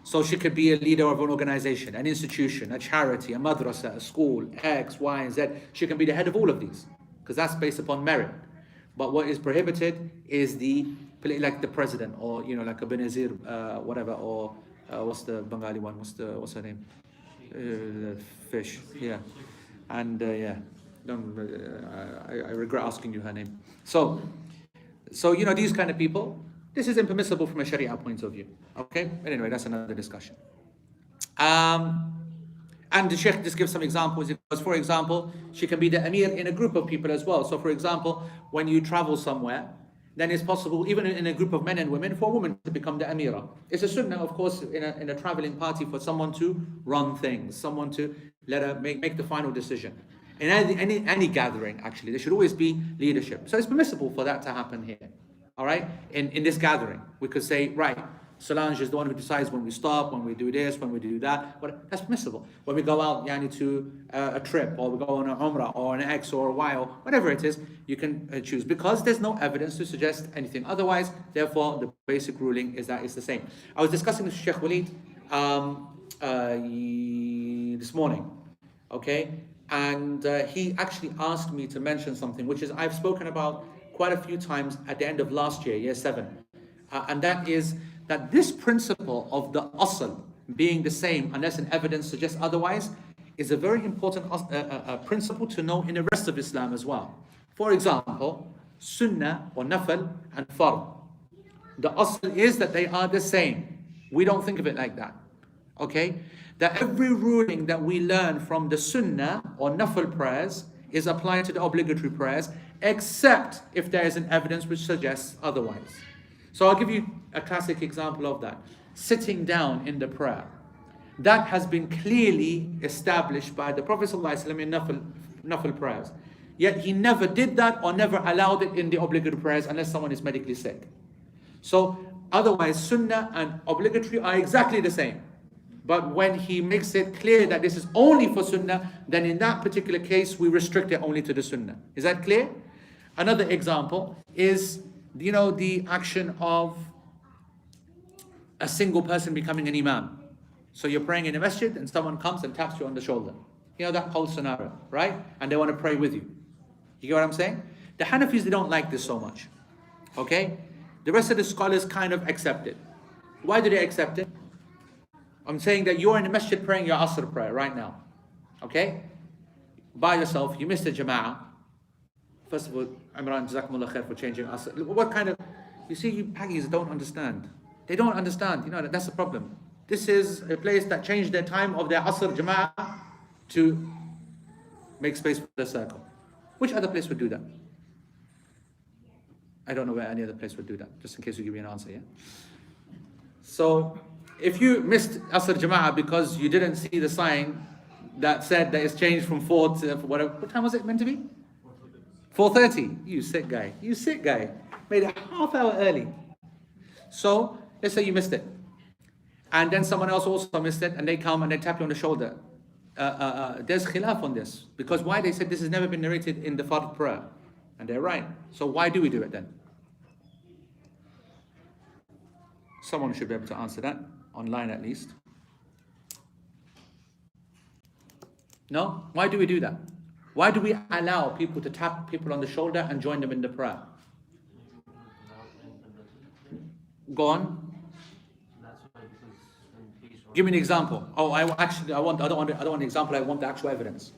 So she could be a leader of an organization, an institution, a charity, a madrasa, a school, X, Y, and Z. She can be the head of all of these because that's based upon merit. But what is prohibited is like the president or, like a Benazir, whatever, or what's the Bengali one? What's her name? Fish, yeah. And yeah. I regret asking you her name. So these kind of people, this is impermissible from a Sharia point of view. Okay? Anyway, that's another discussion. And the Sheikh just gives some examples. Because, for example, she can be the Amir in a group of people as well. So, for example, when you travel somewhere, then it's possible, even in a group of men and women, for a woman to become the Amira. It's a sunnah, of course, in a traveling party for someone to run things, someone to let her make the final decision. In any gathering, actually, there should always be leadership. So it's permissible for that to happen here. All right? In this gathering, we could say, right, Solange is the one who decides when we stop, when we do this, when we do that. That's permissible. When we go out to a trip, or we go on an Umrah, or an X, or a Y, or whatever it is, you can choose. Because there's no evidence to suggest anything otherwise, therefore, the basic ruling is that it's the same. I was discussing with Sheikh Walid this morning, okay? And he actually asked me to mention something, which is I've spoken about quite a few times at the end of last year, year 7. And that is that this principle of the asl being the same unless an evidence suggests otherwise is a very important principle to know in the rest of Islam as well. For example, sunnah or nafal and fard. The asl is that they are the same. We don't think of it like that. Okay? That every ruling that we learn from the sunnah or nafal prayers is applied to the obligatory prayers, except if there is an evidence which suggests otherwise. So I'll give you a classic example of that. Sitting down in the prayer. That has been clearly established by the Prophet ﷺ in nafal prayers. Yet he never did that or never allowed it in the obligatory prayers unless someone is medically sick. So otherwise, sunnah and obligatory are exactly the same. But when he makes it clear that this is only for sunnah, then in that particular case, we restrict it only to the sunnah. Is that clear? Another example is, the action of a single person becoming an imam. So you're praying in a masjid and someone comes and taps you on the shoulder. That whole scenario, right? And they want to pray with you. You get what I'm saying? The Hanafis, they don't like this so much. Okay? The rest of the scholars kind of accept it. Why do they accept it? I'm saying that you're in the masjid praying your Asr prayer right now. Okay? By yourself, you missed the Jama'ah. First of all, Imran, Jazakumullah khair for changing Asr. What kind of... You see, you Pagis don't understand. They don't understand. That's the problem. This is a place that changed their time of their Asr Jama'ah to make space for the circle. Which other place would do that? I don't know where any other place would do that. Just in case we give you an answer, yeah? So... if you missed Asr Jama'ah because you didn't see the sign that said that it's changed from 4 to whatever, what time was it meant to be? 4:30. You sick guy. Made it half hour early. So, let's say you missed it. And then someone else also missed it and they come and they tap you on the shoulder. There's khilaf on this. Because why? They said this has never been narrated in the Fard prayer. And they're right. So why do we do it then? Someone should be able to answer that. Online at least. No? Why do we do that? Why do we allow people to tap people on the shoulder and join them in the prayer? Go on. Give me an example. I don't want an example, I want the actual evidence.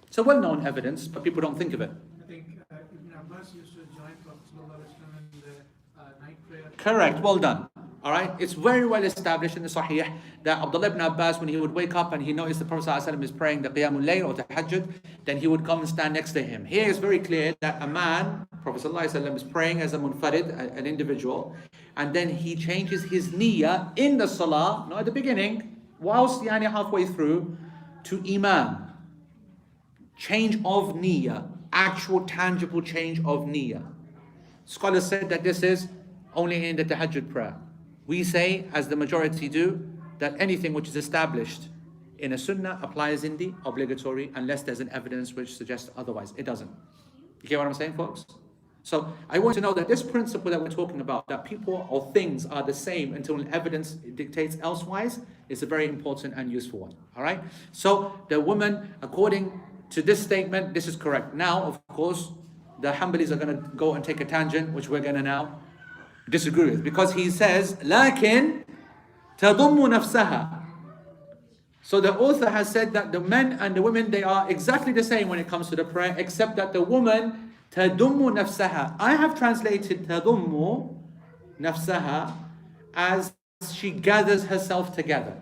It's a well-known evidence, but people don't think of it. I think Ibn Abbas used to join Prophet ﷺ in the night prayer. Correct, well done. Alright, it's very well established in the Sahih that Abdullah ibn Abbas, when he would wake up and he noticed the Prophet ﷺ is praying the Qiyamul Layl or Tahajjud, then he would come and stand next to him. Here it's very clear that a man, Prophet ﷺ, is praying as a munfarid, an individual, and then he changes his niyyah in the salah, not at the beginning, whilst halfway through, to imam. Change of niyyah, actual tangible change of niyyah. Scholars said that this is only in the Tahajjud prayer. We say, as the majority do, that anything which is established in a sunnah applies in the obligatory unless there's an evidence which suggests otherwise. It doesn't. You get what I'm saying, folks? So I want to know that this principle that we're talking about, that people or things are the same until evidence dictates elsewise, is a very important and useful one. All right? So the woman, according to this statement, this is correct. Now, of course, the Hanbalis are going to go and take a tangent, which we're going to now disagree with, because he says لكن تضم نفسها. So the author has said that the men and the women, they are exactly the same when it comes to the prayer, except that the woman تضم نفسها. I have translated تضم نفسها as she gathers herself together.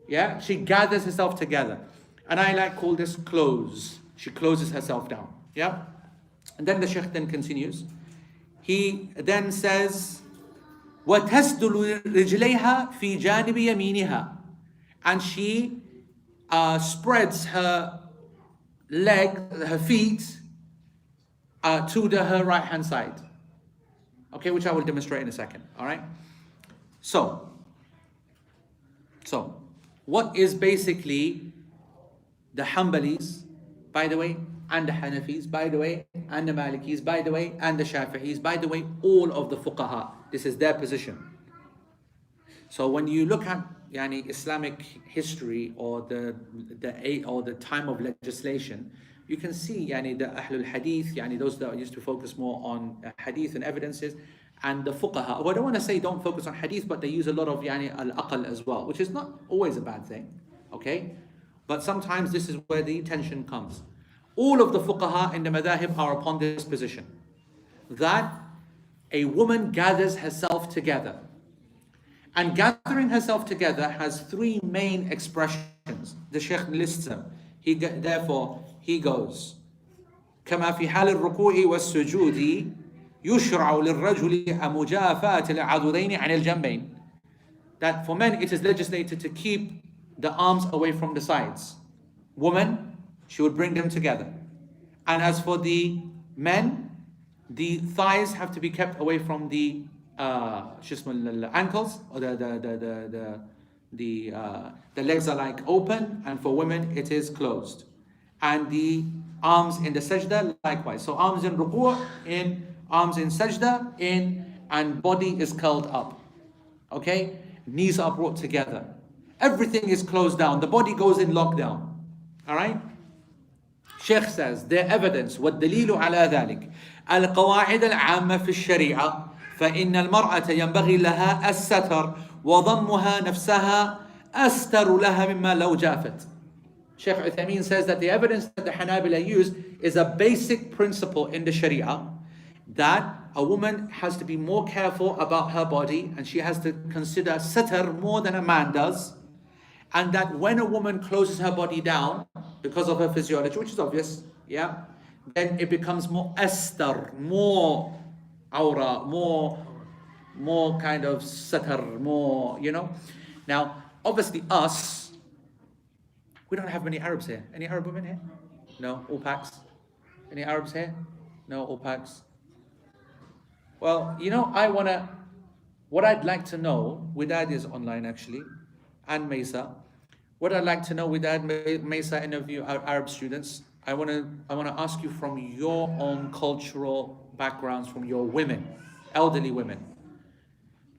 Yeah, she gathers herself together, and I call this close. She closes herself down. Yeah, and then the Shaykh then continues. He then says, وَتَسْدُلُ رِجْلَيْهَا فِي جَانِبِ يَمِينِهَا. And she spreads her her feet to her right hand side. Okay, which I will demonstrate in a second. All right. So what is basically the Hanbalis, by the way, and the Hanafis, by the way, and the Malikis, by the way, and the Shafi'is, by the way, all of the Fuqaha. This is their position. So when you look at Islamic history or the time of legislation, you can see the Ahlul Hadith, those that used to focus more on Hadith and evidences, and the Fuqaha. Well, I don't want to say don't focus on Hadith, but they use a lot of al-aql as well, which is not always a bad thing, okay? But sometimes this is where the tension comes. All of the Fuqaha in the Madahib are upon this position, that a woman gathers herself together. And gathering herself together has three main expressions. The Shaykh lists them. Therefore, he goes, كما في حال الركوع والسجود يشرع للرجل مجافاة العضدين عن الجنبين. That for men it is legislated to keep the arms away from the sides. Woman, she would bring them together. And as for the men, the thighs have to be kept away from the ankles, or the legs are like open, and for women it is closed. And the arms in the sajda likewise. So arms in ruku', arms in sajda, and body is curled up. Okay? Knees are brought together. Everything is closed down. The body goes in lockdown. Alright? Sheikh says, their evidence, وَالدَّلِيلُ عَلَى ذَلك القواعد العامة في الشريعة فإن المرأة ينبغي لها الستر وضمها نفسها أستر لها مما لو جافت. Sheikh Uthaymeen says that the evidence that the Hanabila use is a basic principle in the Sharia, that a woman has to be more careful about her body and she has to consider satr more than a man does, and that when a woman closes her body down because of her physiology, which is obvious, yeah, then it becomes more astar, more aura, more kind of satr, more, Now, obviously us, we don't have many Arabs here. Any Arab women here? No, all Paks. Any Arabs here? No, all Paks. Well, what I'd like to know, Widad is online actually, and Mesa. What I'd like to know, Widad, Mesa, any of you Arab students, I want to ask you from your own cultural backgrounds, from your women, elderly women.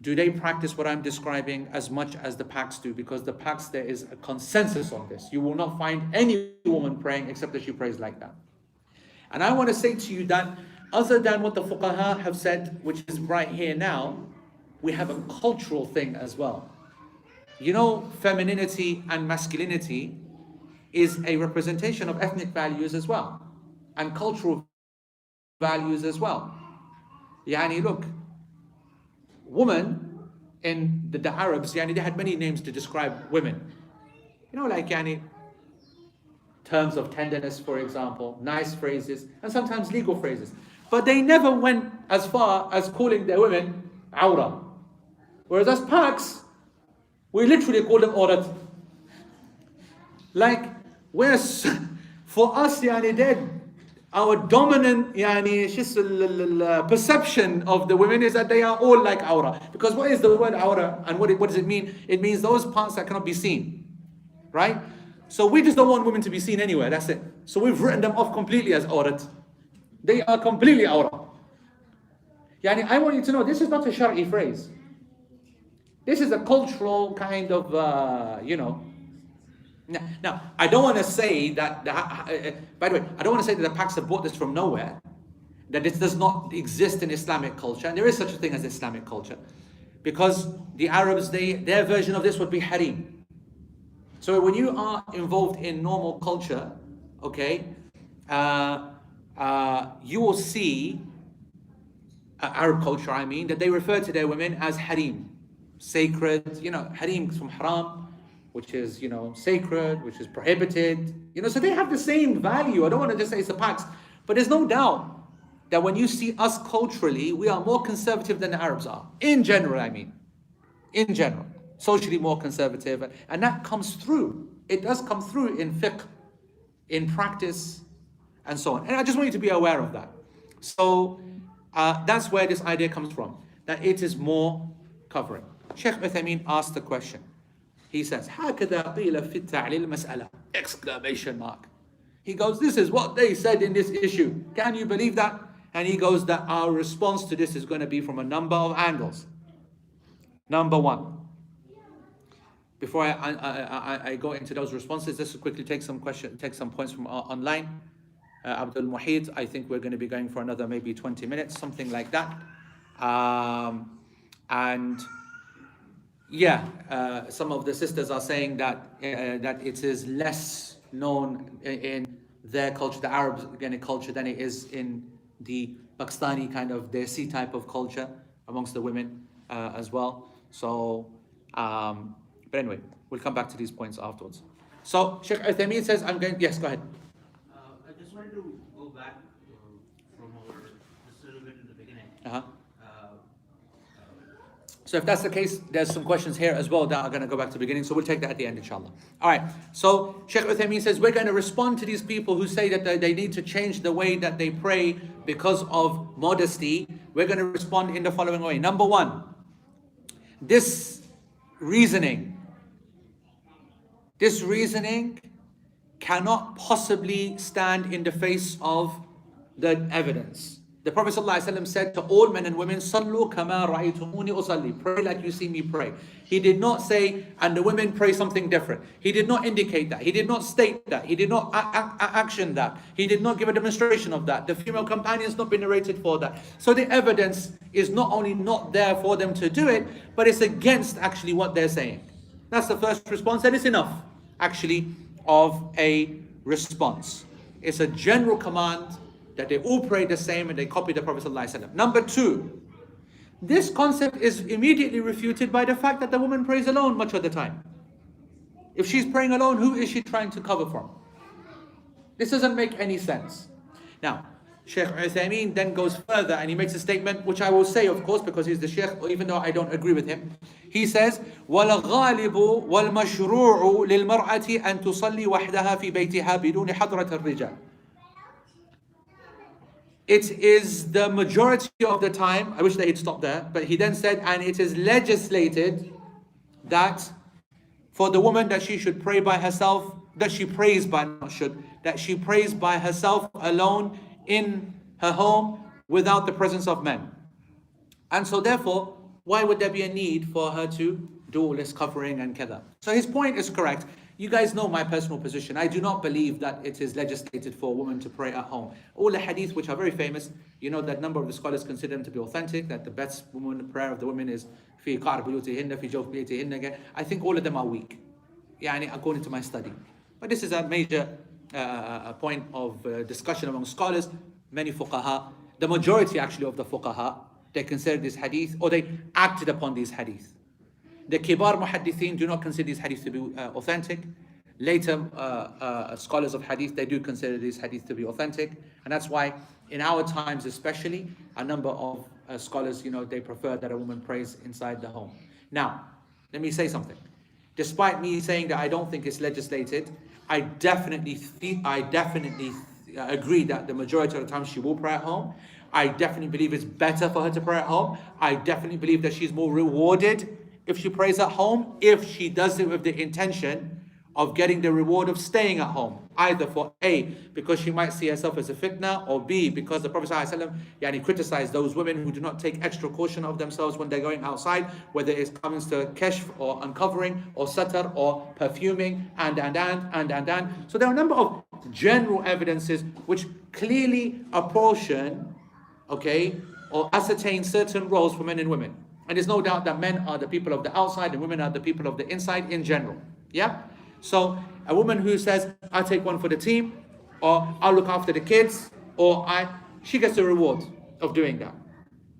Do they practice what I'm describing as much as the Paks do? Because the Paks, there is a consensus on this. You will not find any woman praying except that she prays like that. And I want to say to you that other than what the Fuqaha have said, which is right here now, we have a cultural thing as well. Femininity and masculinity is a representation of ethnic values as well, and cultural values as well. Look, woman in the Arabs, they had many names to describe women. Terms of tenderness, for example, nice phrases, and sometimes legal phrases. But they never went as far as calling their women awra. Whereas us Paks, we literally call them aurat. For us, our dominant perception of the women is that they are all like awra. Because what is the word awra, and what does it mean? It means those parts that cannot be seen, right? So we just don't want women to be seen anywhere, that's it. So we've written them off completely as awrat. They are completely awra. I want you to know, this is not a Shari phrase. This is a cultural kind of, Now, I don't want to say that, by the way, I don't want to say that the Paks have brought this from nowhere, that this does not exist in Islamic culture, and there is such a thing as Islamic culture, because the Arabs, their version of this would be harim. So when you are involved in normal culture, okay, you will see, Arab culture I mean, that they refer to their women as harim, sacred, harim from haram, which is, sacred, which is prohibited, so they have the same value. I don't want to just say it's the Paks, but there's no doubt that when you see us culturally, we are more conservative than the Arabs are. In general, I mean. In general. Socially more conservative. And that comes through. It does come through in fiqh. in practice, and so on. And I just want you to be aware of that. So that's where this idea comes from, that it is more covering. Sheikh Uthaymeen asked the question. He says, هكذا قيل في التعليل مسألة! Exclamation mark. He goes, this is what they said in this issue. Can you believe that? And he goes that our response to this is going to be from a number of angles. Number one, before I go into those responses, just to quickly take some points from online. Abdul Muhid, I think we're going to be going for another maybe 20 minutes, something like that. And yeah, some of the sisters are saying that it is less known in their culture, the Arab culture, than it is in the Pakistani kind of Desi type of culture amongst the women as well. So, but anyway, we'll come back to these points afterwards. So Sheikh Uthaymeen says, yes, go ahead. I just wanted to go back from over just a little bit in the beginning. So if that's the case, there's some questions here as well that are going to go back to the beginning. So we'll take that at the end, inshallah. All right. So Sheikh Uthaymeen says, we're going to respond to these people who say that they need to change the way that they pray because of modesty. We're going to respond in the following way. Number one, this reasoning cannot possibly stand in the face of the evidence. The Prophet ﷺ said to all men and women, "Sallu kama ra'aytumuni usalli." Pray like you see me pray. He did not say, and the women pray something different. He did not indicate that. He did not state that. He did not action that. He did not give a demonstration of that. The female companions not been narrated for that. So the evidence is not only not there for them to do it, but it's against actually what they're saying. That's the first response, and it's enough actually of a response. It's a general command that they all pray the same and they copy the Prophet ﷺ. Number two, this concept is immediately refuted by the fact that the woman prays alone much of the time. If she's praying alone, who is she trying to cover from? This doesn't make any sense. Now, Sheikh Uthaymeen then goes further and he makes a statement, which I will say, of course, because he's the Sheikh, even though I don't agree with him. He says, وَالْغَالِبُ وَالْمَشْرُوعُ لِلْمَرْأَةِ أَن تُصَلِّي وَحْدَهَا فِي بَيْتِهَا بِدُونِ حَضْرَةِ الرِّجَالِ. It is the majority of the time, I wish that he'd stopped there, but he then said, and it is legislated that for the woman that she should pray by herself, that she prays by herself alone in her home without the presence of men. And so therefore, why would there be a need for her to do all this covering and kada? So his point is correct. You guys know my personal position. I do not believe that it is legislated for a woman to pray at home. All the hadith which are very famous, you know that number of the scholars consider them to be authentic, that the best prayer of the women is fi qa'r buyutihinna, fi jawf buyutihinna. I think all of them are weak, according to my study. But this is a major point of discussion among scholars. Many fuqaha, the majority actually of the fuqaha, they consider this hadith, or they acted upon these hadith. The kibar muhaddithin do not consider these hadith to be authentic. Later scholars of hadith, they do consider these hadith to be authentic. And that's why in our times especially, a number of scholars, they prefer that a woman prays inside the home. Now, let me say something. Despite me saying that I don't think it's legislated, I definitely agree that the majority of the time she will pray at home. I definitely believe it's better for her to pray at home. I definitely believe that she's more rewarded if she prays at home, if she does it with the intention of getting the reward of staying at home. Either for A, because she might see herself as a fitna, or B, because the Prophet ﷺ criticized those women who do not take extra caution of themselves when they're going outside, whether it comes to kashf or uncovering or satar or perfuming and. So there are a number of general evidences which clearly apportion, or ascertain certain roles for men and women. And there's no doubt that men are the people of the outside and women are the people of the inside in general. Yeah? So a woman who says, I take one for the team, or I'll look after the kids, she gets a reward of doing that.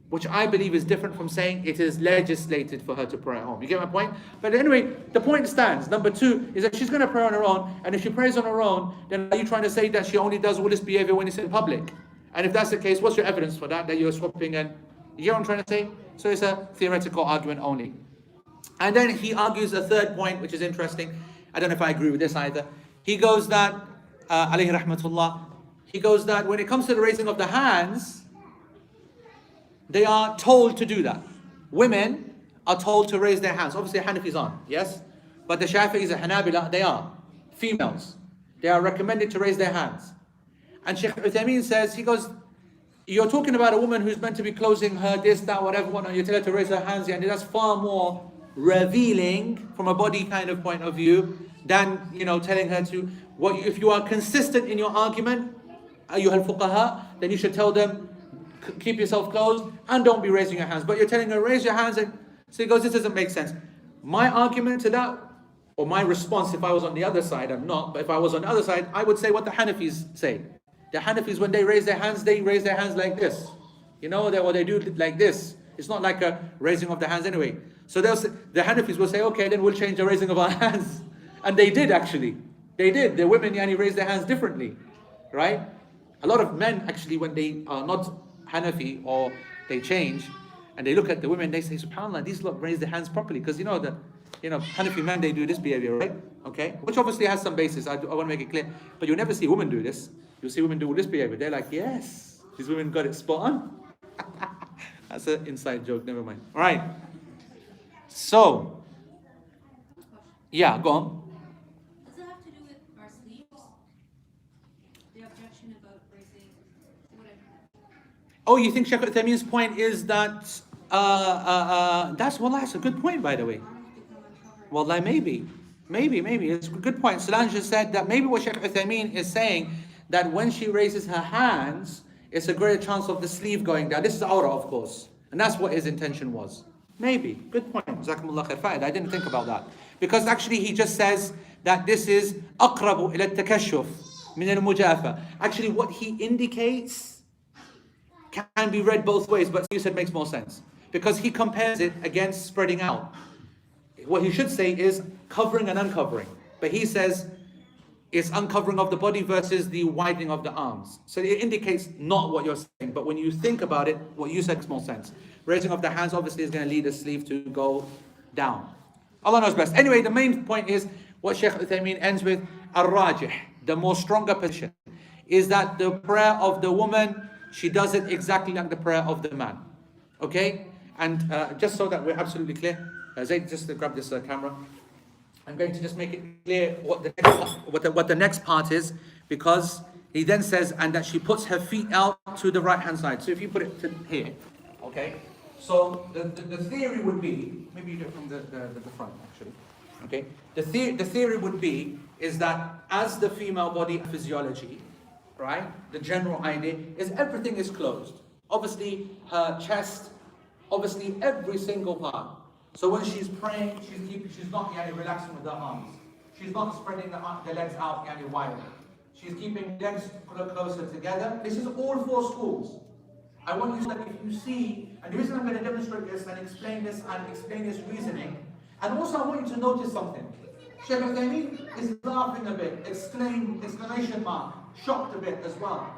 Which I believe is different from saying it is legislated for her to pray at home. You get my point? But anyway, the point stands. Number two is that she's going to pray on her own, and if she prays on her own, then are you trying to say that she only does all this behavior when it's in public? And if that's the case, what's your evidence for that you're swapping and... You get what I'm trying to say? So it's a theoretical argument only. And then he argues a third point, which is interesting. I don't know if I agree with this either. He goes that alayhi rahmatullah, he goes that when it comes to the raising of the hands, they are told to do that. Women are told to raise their hands. Obviously, Hanafis aren't, yes? But the Shafi'is and Hanabila, they are. Females. They are recommended to raise their hands. And Sheikh Uthaymeen says, he goes, you're talking about a woman who's meant to be closing her this, that, whatever, whatnot. You tell her to raise her hands, and that's far more revealing from a body kind of point of view than, telling her to, if you are consistent in your argument, ayyuhal fuqaha, then you should tell them, keep yourself closed and don't be raising your hands. But you're telling her, raise your hands. And so he goes, this doesn't make sense. My argument to that, or my response if I was on the other side, I'm not, but if I was on the other side, I would say what the Hanafis say. The Hanafis, when they raise their hands, they raise their hands like this. Or they do it like this. It's not like a raising of the hands anyway. So the Hanafis will say, okay, then we'll change the raising of our hands. And they did actually. They did. The women raised their hands differently. Right? A lot of men actually, when they are not Hanafi or they change and they look at the women, they say, subhanAllah, these lot raise their hands properly. Because Hanafi men, they do this behavior, right? Okay? Which obviously has some basis. I want to make it clear. But you never see women do this. You'll see women do this behavior. They're like, yes, these women got it spot on. That's an inside joke, never mind. All right. So, yeah, go on. Does it have to do with our sleeves? The objection about raising whatever. Oh, you think Shaykh Uthaymeen's point is that that's a good point, by the way. Arms become uncovered. Wallahi, maybe. It's a good point. Solange just said that maybe what Shaykh Uthaymeen is saying, that when she raises her hands, it's a greater chance of the sleeve going down. This is awrah, of course. And that's what his intention was. Maybe. Good point. Jazakumullah khair. Fa'id. I didn't think about that. Because actually he just says that this is أقرب إلى التكشف من المجافة. Actually what he indicates can be read both ways, but you said makes more sense. Because he compares it against spreading out. What he should say is covering and uncovering. But he says it's uncovering of the body versus the widening of the arms. So it indicates not what you're saying, but when you think about it, what you said makes more sense. Raising of the hands obviously is going to lead the sleeve to go down. Allah knows best. Anyway, the main point is what Shaykh Uthaymeen ends with, al-rajih, the more stronger position, is that the prayer of the woman, she does it exactly like the prayer of the man. Okay? And just so that we're absolutely clear, Zayd, just to grab this camera. I'm going to just make it clear what the next part is, because he then says, and that she puts her feet out to the right hand side. So if you put it to here, okay? So the theory would be, maybe you do it from the front actually, okay? The theory would be is that as the female body physiology, right? The general idea is everything is closed. Obviously her chest, obviously every single part. So when she's praying, she's not relaxing with her arms. She's not spreading the legs out wider. She's keeping legs closer together. This is all four schools. I want you to, if you see, and the reason I'm going to demonstrate this and explain this reasoning, and also I want you to notice something. Shaykh Uthaymeen is laughing a bit, exclamation mark, shocked a bit as well.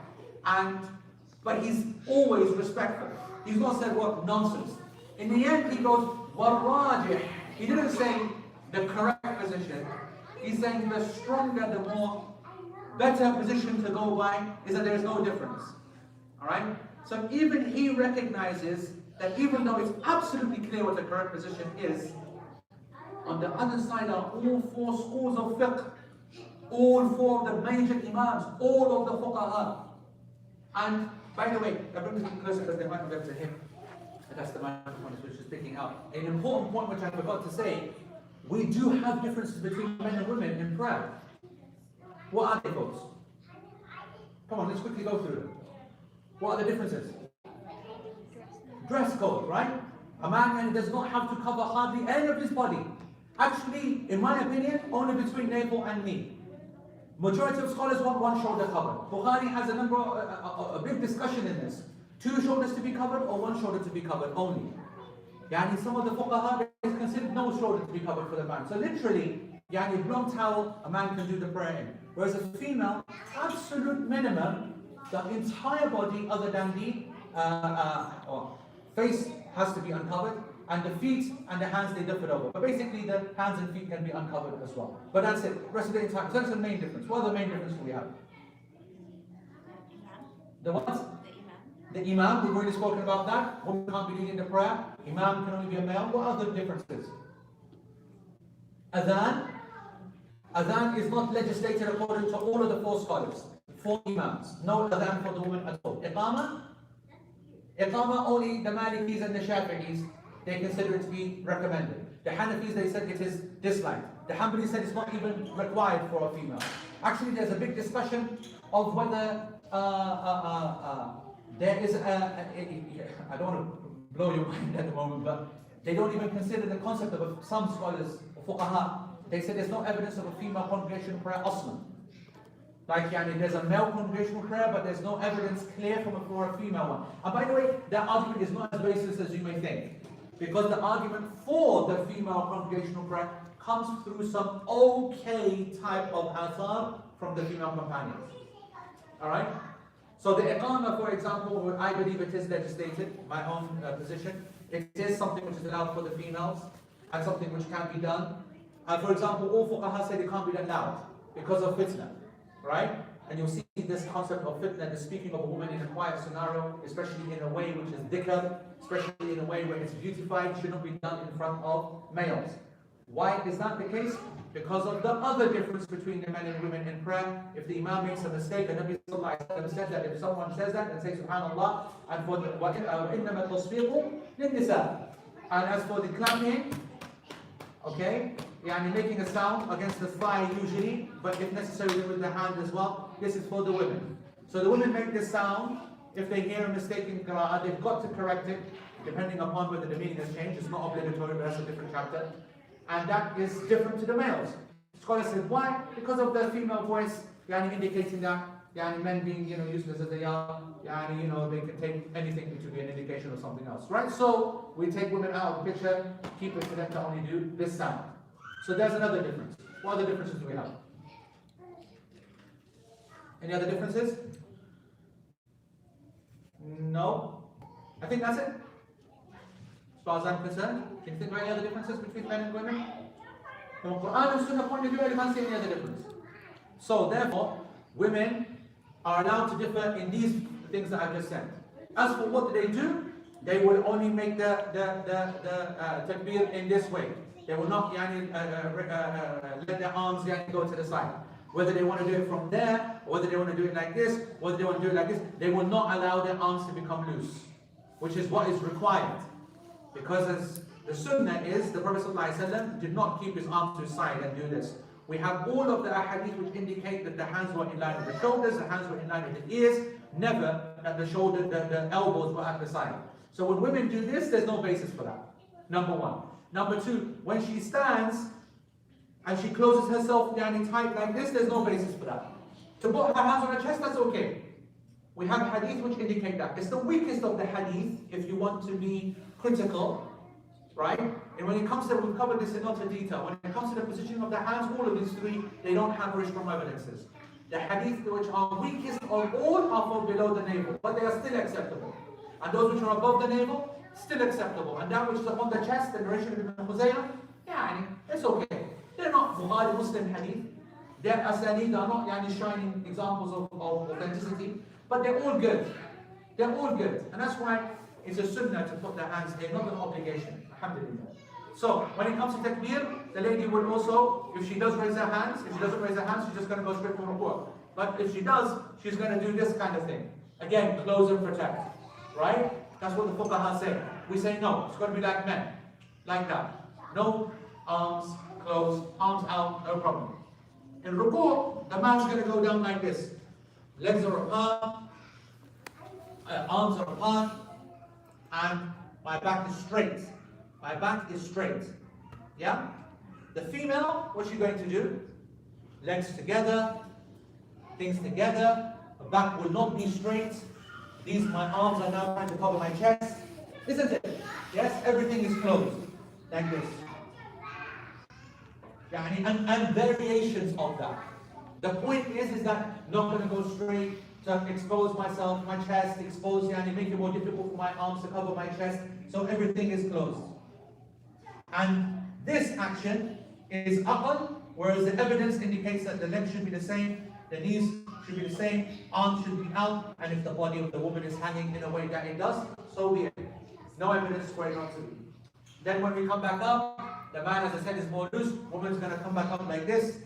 But he's always respectful. He's not said what nonsense. In the end, he goes, وَالرَّاجِحِ. He didn't say the correct position. He's saying the stronger, the more better position to go by is that there is no difference. Alright? So even he recognizes that even though it's absolutely clear what the correct position is, on the other side are all four schools of fiqh, all four of the major imams, all of the fuqaha. And by the way, that brings me closer because they might not be able to hear. That's the microphone which is picking out. An important point which I forgot to say, we do have differences between men and women in prayer. What are they, folks? Come on, let's quickly go through them. What are the differences? Dress code, right? A man does not have to cover hardly any of his body. Actually, in my opinion, only between navel and knee. Majority of scholars want one shoulder covered. Bukhari has a big discussion in this. 2 shoulders to be covered or 1 shoulder to be covered only. Some of the fuqaha consider no shoulder to be covered for the man. So literally, long towel, a man can do the prayer in. Whereas a female, absolute minimum, the entire body other than the face has to be uncovered, and the feet and the hands they differ over. But basically the hands and feet can be uncovered as well. But that's it. Rest of the entire, so that's the main difference. What other main difference do we have? The what? The imam. The Imam, we've already spoken about that. Women can't be leading the prayer. Imam can only be a male. What are the differences? Adhan. Adhan is not legislated according to all of the four scholars. Four Imams. No Adhan for the woman at all. Iqama. Iqama, only the Malikis and the Shafi'is, they consider it to be recommended. The Hanafis, they said it is disliked. The Hanbalis said it's not even required for a female. Actually, there's a big discussion of whether there is I don't want to blow your mind at the moment, but they don't even consider the concept of some scholars, fuqaha, they say there's no evidence of a female congregational prayer aslan. Like, there's a male congregational prayer, but there's no evidence clear for a female one. And by the way, that argument is not as baseless as you may think. Because the argument for the female congregational prayer comes through some okay type of athar from the female companions. Alright? So the iqamah, for example, I believe it is legislated, my own position. It is something which is allowed for the females, and something which can be done. And for example, all fuqaha say it can't be done loud, because of fitna. Right? And you'll see this concept of fitna, the speaking of a woman in a quiet scenario, especially in a way which is dhikr, especially in a way where it's beautified, should not be done in front of males. Why is that the case? Because of the other difference between the men and women in prayer. If the imam makes a mistake, and Nabi sallallahu alaihi wasallam said that if someone says that and says subhanallah, and for the وَإِنَّمَا التَّصْفِيقُ لِلنِّسَاءِ, and as for the clapping, okay, making a sound against the thigh usually, but if necessary with the hand as well, this is for the women. So the women make this sound. If they hear a mistake in qira'ah, they've got to correct it, depending upon whether the meaning has changed. It's not obligatory, but that's a different chapter. And that is different to the males. Scholars said, why? Because of the female voice, indicating that men being useless as they are, they can take anything to be an indication of something else. Right? So we take women out of the picture, keep it for them to only do this sound. So there's another difference. What other differences do we have? Any other differences? No? I think that's it. As far as I'm concerned, can you think of any other differences between men and women? From a Quran and Sunnah point of view, I can't see any other difference. So therefore, women are allowed to differ in these things that I've just said. As for what do, they will only make the takbir in this way. They will not let their arms go to the side. Whether they want to do it from there, or whether they want to do it like this, whether they want to do it like this, they will not allow their arms to become loose, which is what is required. Because as the sunnah is, the Prophet ﷺ did not keep his arms to his side and do this. We have all of the ahadith which indicate that the hands were in line with the shoulders, the hands were in line with the ears, never that the elbows were at the side. So when women do this, there's no basis for that. Number one. Number two, when she stands and she closes herself down tight like this, there's no basis for that. To put her hands on her chest, that's okay. We have hadith which indicate that. It's the weakest of the hadith if you want to be critical, right? And when it comes to, we've covered this in lots of detail, when it comes to the positioning of the hands, all of these three, they don't have very strong evidences. The hadith which are weakest of all are for below the navel, but they are still acceptable. And those which are above the navel, still acceptable. And that which is upon the chest, the narration of Ibn Khuzaymah, it's okay. They're not Bukhari Muslim hadith. Their asanid are not shining examples of authenticity, but they're all good. They're all good. And that's why it's a sunnah to put their hands here, not an obligation. Alhamdulillah. So when it comes to takbir, the lady will also, if she does raise her hands, if she doesn't raise her hands, she's just going to go straight for ruku'. But if she does, she's going to do this kind of thing. Again, close and protect. Right? That's what the fuqaha say. We say no, it's going to be like men. Like that. No arms closed, arms out, no problem. In ruku', the man's going to go down like this. Legs are apart, arms are apart, and my back is straight. My back is straight. Yeah? The female, what's she going to do? Legs together, things together, the back will not be straight. My arms are now trying to cover my chest. Isn't it? Yes, everything is closed. Like this. And variations of that. The point is that not going to go straight to expose myself, my chest, make it more difficult for my arms to cover my chest. So everything is closed. And this action is aql, whereas the evidence indicates that the legs should be the same. the knees should be the same, arms should be out, and if the body of the woman is hanging in a way that it does, so be it. No evidence for it not to be. Then when we come back up, the man, as I said, is more loose, woman's going to come back up like this.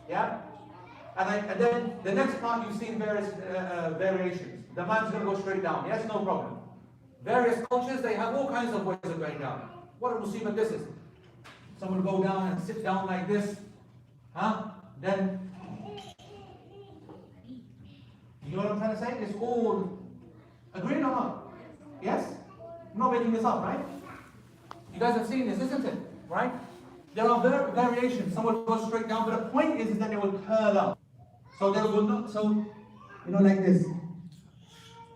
Yeah? And then the next part you've seen various variations. The man's going to go straight down. Yes, no problem. Various cultures, they have all kinds of ways of going down. What a musibah this is. Someone will go down and sit down like this. Huh? Then, you know what I'm trying to say? It's all agreed or not? Yes? I'm not making this up, right? You guys have seen this, isn't it? Right? There are variations. Some will go straight down, but the point is that they will curl up. So they will not, so, like this.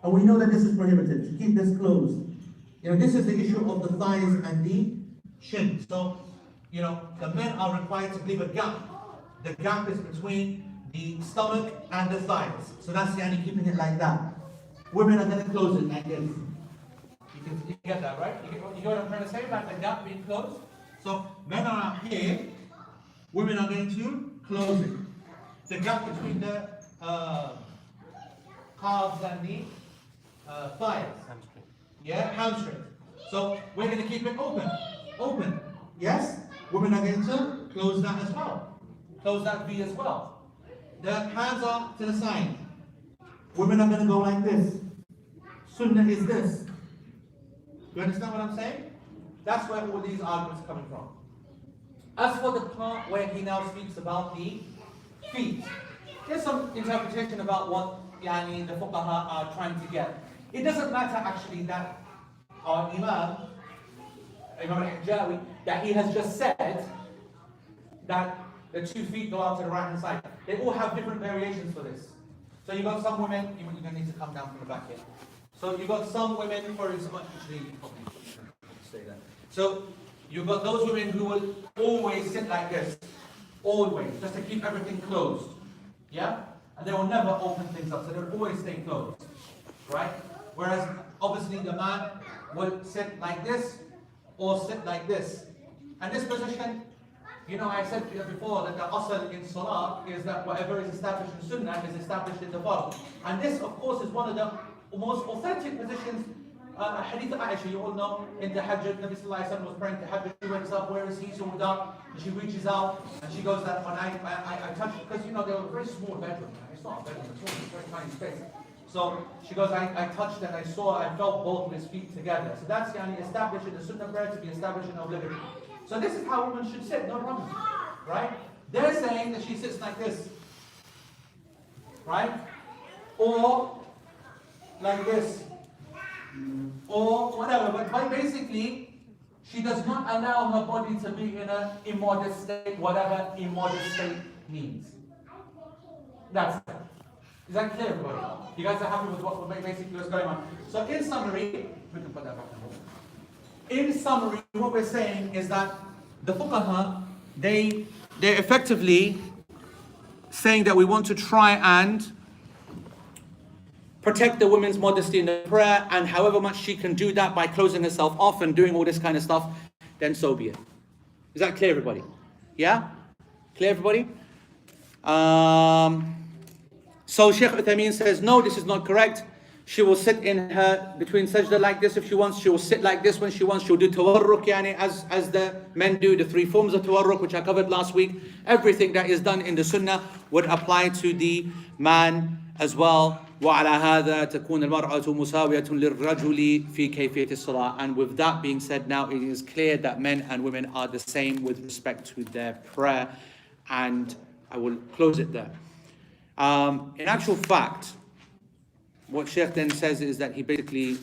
And we know that this is prohibited, to keep this closed. This is the issue of the thighs and the shin. So, the men are required to leave a gap. The gap is between the stomach and the thighs. So that's keeping it like that. Women are going to close it like this. You get that, right? You get what I'm trying to say about the gap being closed? So men are up here, women are going to close it. The gap between the calves and the thighs. Hamstring. Yeah, hamstring. So we're going to keep it open. Open. Yes? Women are going to close that as well. Close that V as well. The hands are to the side. Women are going to go like this. Sunnah is this. You understand what I'm saying? That's where all these arguments are coming from. As for the part where he now speaks about the feet, there's some interpretation about what the fuqaha are trying to get. It doesn't matter actually that our Imam al-Hijjawi, that he has just said that the 2 feet go out to the right hand side. They all have different variations for this. So you've got some women, you're going to need to come down from the back here. So you've got some women, for example, say that. So you've got those women who will always sit like this, always, just to keep everything closed. Yeah? And they will never open things up, so they will always stay closed. Right? Whereas, obviously, the man will sit like this, or sit like this. And this position, I said before that the asl in salah is that whatever is established in sunnah is established in the fard. And this, of course, is one of the most authentic positions. Hadith Aisha, you all know, in the Tahajjud, Nabi Sallallahu Alaihi Wasallam was praying Tahajjud, she wakes up, where is he? So Huda, and she reaches out, and she goes that when I touch, because they were a very small bedroom, it's not a bedroom, it's a very tiny space. So she goes, I touched and I felt both of his feet together. So that's established in the Sunnah prayer to be established in obligatory. So this is how women should sit, no problem. Right? They're saying that she sits like this. Right? Or like this. Or whatever. But basically, she does not allow her body to be in an immodest state, whatever immodest state means. That's it. Is that clear, everybody? You guys are happy with what basically what's going on? So in summary, we can put that back in. In summary, what we're saying is that the fuqaha, they're effectively saying that we want to try and protect the woman's modesty in the prayer, and however much she can do that by closing herself off and doing all this kind of stuff, then so be it. Is that clear, everybody? Yeah? Clear, everybody? So Sheikh Uthaymeen says, no, this is not correct. She will sit in her between sajda like this if she wants. She will sit like this when she wants. She'll do tawarruk, as the men do, the 3 forms of tawarruk, which I covered last week. Everything that is done in the sunnah would apply to the man as well. وعلى هذا تكون المرأة مساوية للرجل في كيفية الصلاة. And with that being said, now it is clear that men and women are the same with respect to their prayer. And I will close it there. In actual fact, what Sheikh then says is that he basically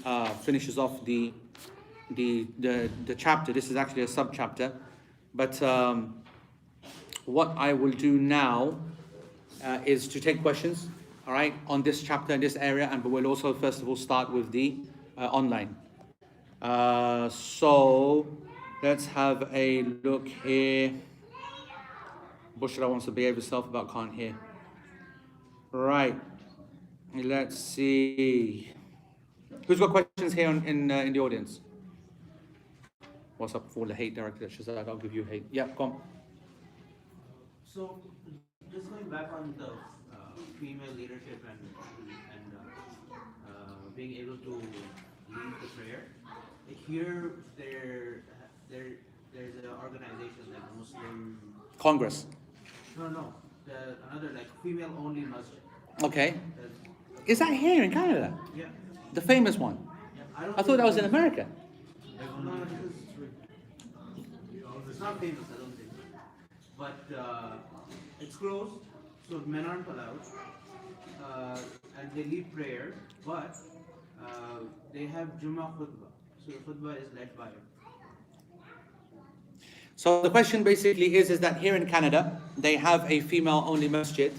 finishes off the chapter. This is actually a sub-chapter. But what I will do now is to take questions, all right, on this chapter in this area, and we'll also first of all start with the online. So let's have a look here. Bushra wants to behave herself, but can't hear. Right. Let's see. Who's got questions here in the audience? What's up for the hate director? Shazad, I'll give you hate. Yeah, come. So, just going back on the female leadership and being able to lead the prayer. Here, there's an organization like Muslim. Congress. No. Another like female-only masjid. Okay. Is that here in Canada? Yeah. The famous one? I thought that was in America. No, it's not famous, I don't think. But it's closed, so men aren't allowed. And they lead prayer, but they have Jummah khutbah. So the khutbah is led by him. So the question basically is that here in Canada, they have a female-only masjid,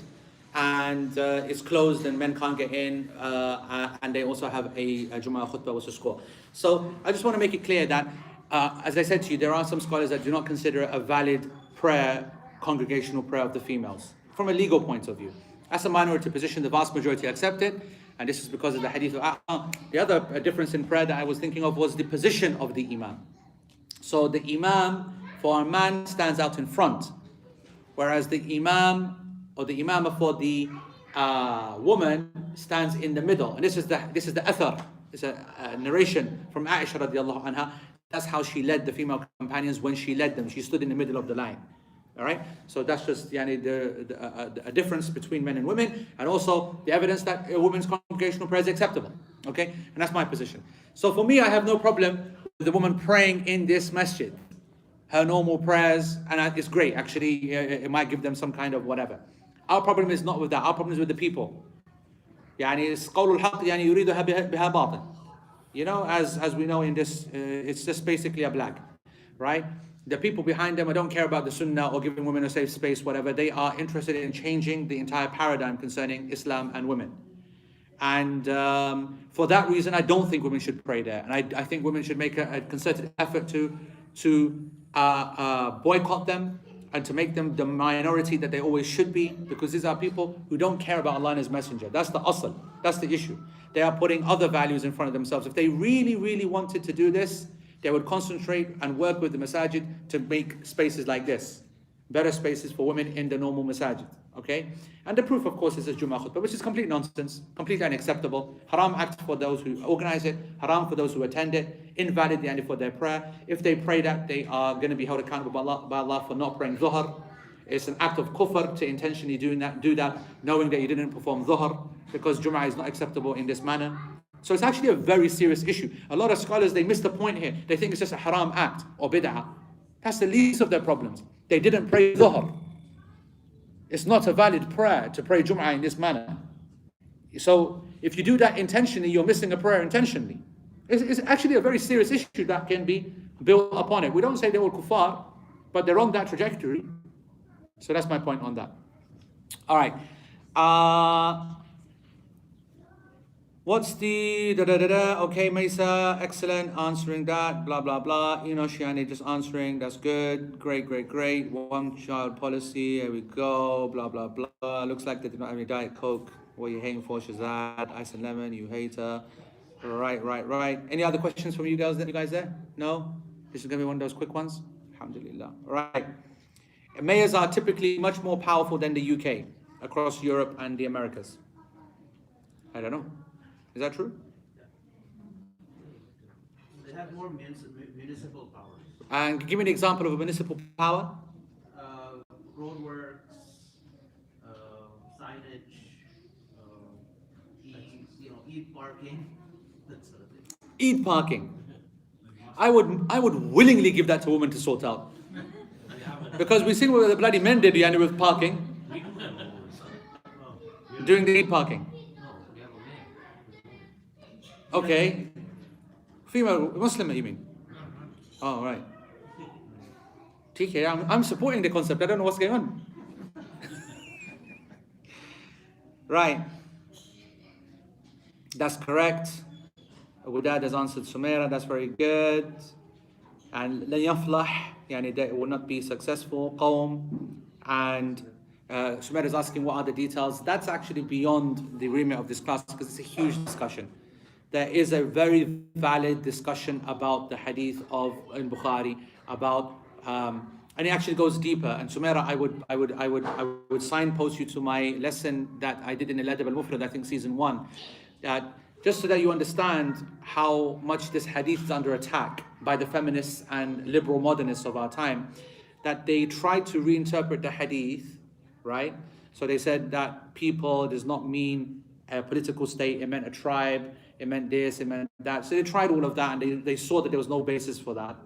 and it's closed and men can't get in, and they also have a Jummah khutbah, which is called. So I just want to make it clear that, as I said to you, there are some scholars that do not consider it a valid prayer, congregational prayer of the females, from a legal point of view. That's a minority position, the vast majority accept it, and this is because of the hadith of A'ma. The other difference in prayer that I was thinking of was the position of the imam. So the imam for a man stands out in front, whereas the imam or the imamah for the woman stands in the middle. And this is the athar. It's a narration from Aisha radiallahu anha. That's how she led the female companions when she led them. She stood in the middle of the line. All right. So that's just a difference between men and women, and also the evidence that a woman's congregational prayer is acceptable. Okay, and that's my position. So for me, I have no problem with the woman praying in this masjid, her normal prayers, and it's great. Actually, it might give them some kind of whatever. Our problem is not with that. Our problem is with the people. يعني قول الحق يعني يريدها بها باطل. You know, as we know in this, it's just basically a black, right? The people behind them, I don't care about the sunnah or giving women a safe space, whatever. They are interested in changing the entire paradigm concerning Islam and women. And for that reason, I don't think women should pray there. And I think women should make a concerted effort to boycott them and to make them the minority that they always should be, because these are people who don't care about Allah and His Messenger. That's the asl. That's the issue. They are putting other values in front of themselves. If they really, really wanted to do this, they would concentrate and work with the masajid to make spaces like this, better spaces for women in the normal masajid. Okay? And the proof, of course, is the Jummah khutbah, which is complete nonsense, completely unacceptable. Haram act for those who organize it, haram for those who attend it, invalid for their prayer. If they pray that, they are going to be held accountable by Allah for not praying dhuhr. It's an act of kufr to intentionally do that, knowing that you didn't perform dhuhr, because Jummah is not acceptable in this manner. So it's actually a very serious issue. A lot of scholars, they miss the point here. They think it's just a haram act or bid'ah. That's the least of their problems. They didn't pray dhuhr. It's not a valid prayer to pray Jum'ah in this manner. So if you do that intentionally, you're missing a prayer intentionally. It's actually a very serious issue that can be built upon it. We don't say they were kuffar, but they're on that trajectory. So that's my point on that. All right. What's the Okay, Mesa, excellent, answering that, blah, blah, blah. Shiani just answering, that's good, great. One child policy, here we go, blah, blah, blah. Looks like they did not have any Diet Coke. What are you hating for, Shazad? Ice and lemon, you hater. Right. Any other questions from you guys there? No? This is going to be one of those quick ones? Alhamdulillah. Right. Mayors are typically much more powerful than the UK, across Europe and the Americas. I don't know. Is that true? They have more municipal powers. And give me an example of a municipal power. Roadworks, signage, Eid parking, that sort of thing. Eid parking. I would willingly give that to a woman to sort out. Because we've seen what the bloody men did with parking. During the Eid parking. Okay. Female Muslim, you mean? Oh, right. TK, I'm supporting the concept. I don't know what's going on. Right. That's correct. Huda has answered Sumaira. That's very good. And لن يفلح, يعني they will not be successful. قوم. And Sumaira is asking what are the details. That's actually beyond the remit of this class because it's a huge discussion. There is a very valid discussion about the hadith in Bukhari about And it actually goes deeper. And Sumaira, I would signpost you to my lesson that I did in Al-Adab al-Mufrad, I think season 1, that just so that you understand how much this hadith is under attack by the feminists and liberal modernists of our time, that they tried to reinterpret the hadith, right? So they said that people does not mean a political state, it meant a tribe, it meant this, it meant that. So they tried all of that, and they saw that there was no basis for that.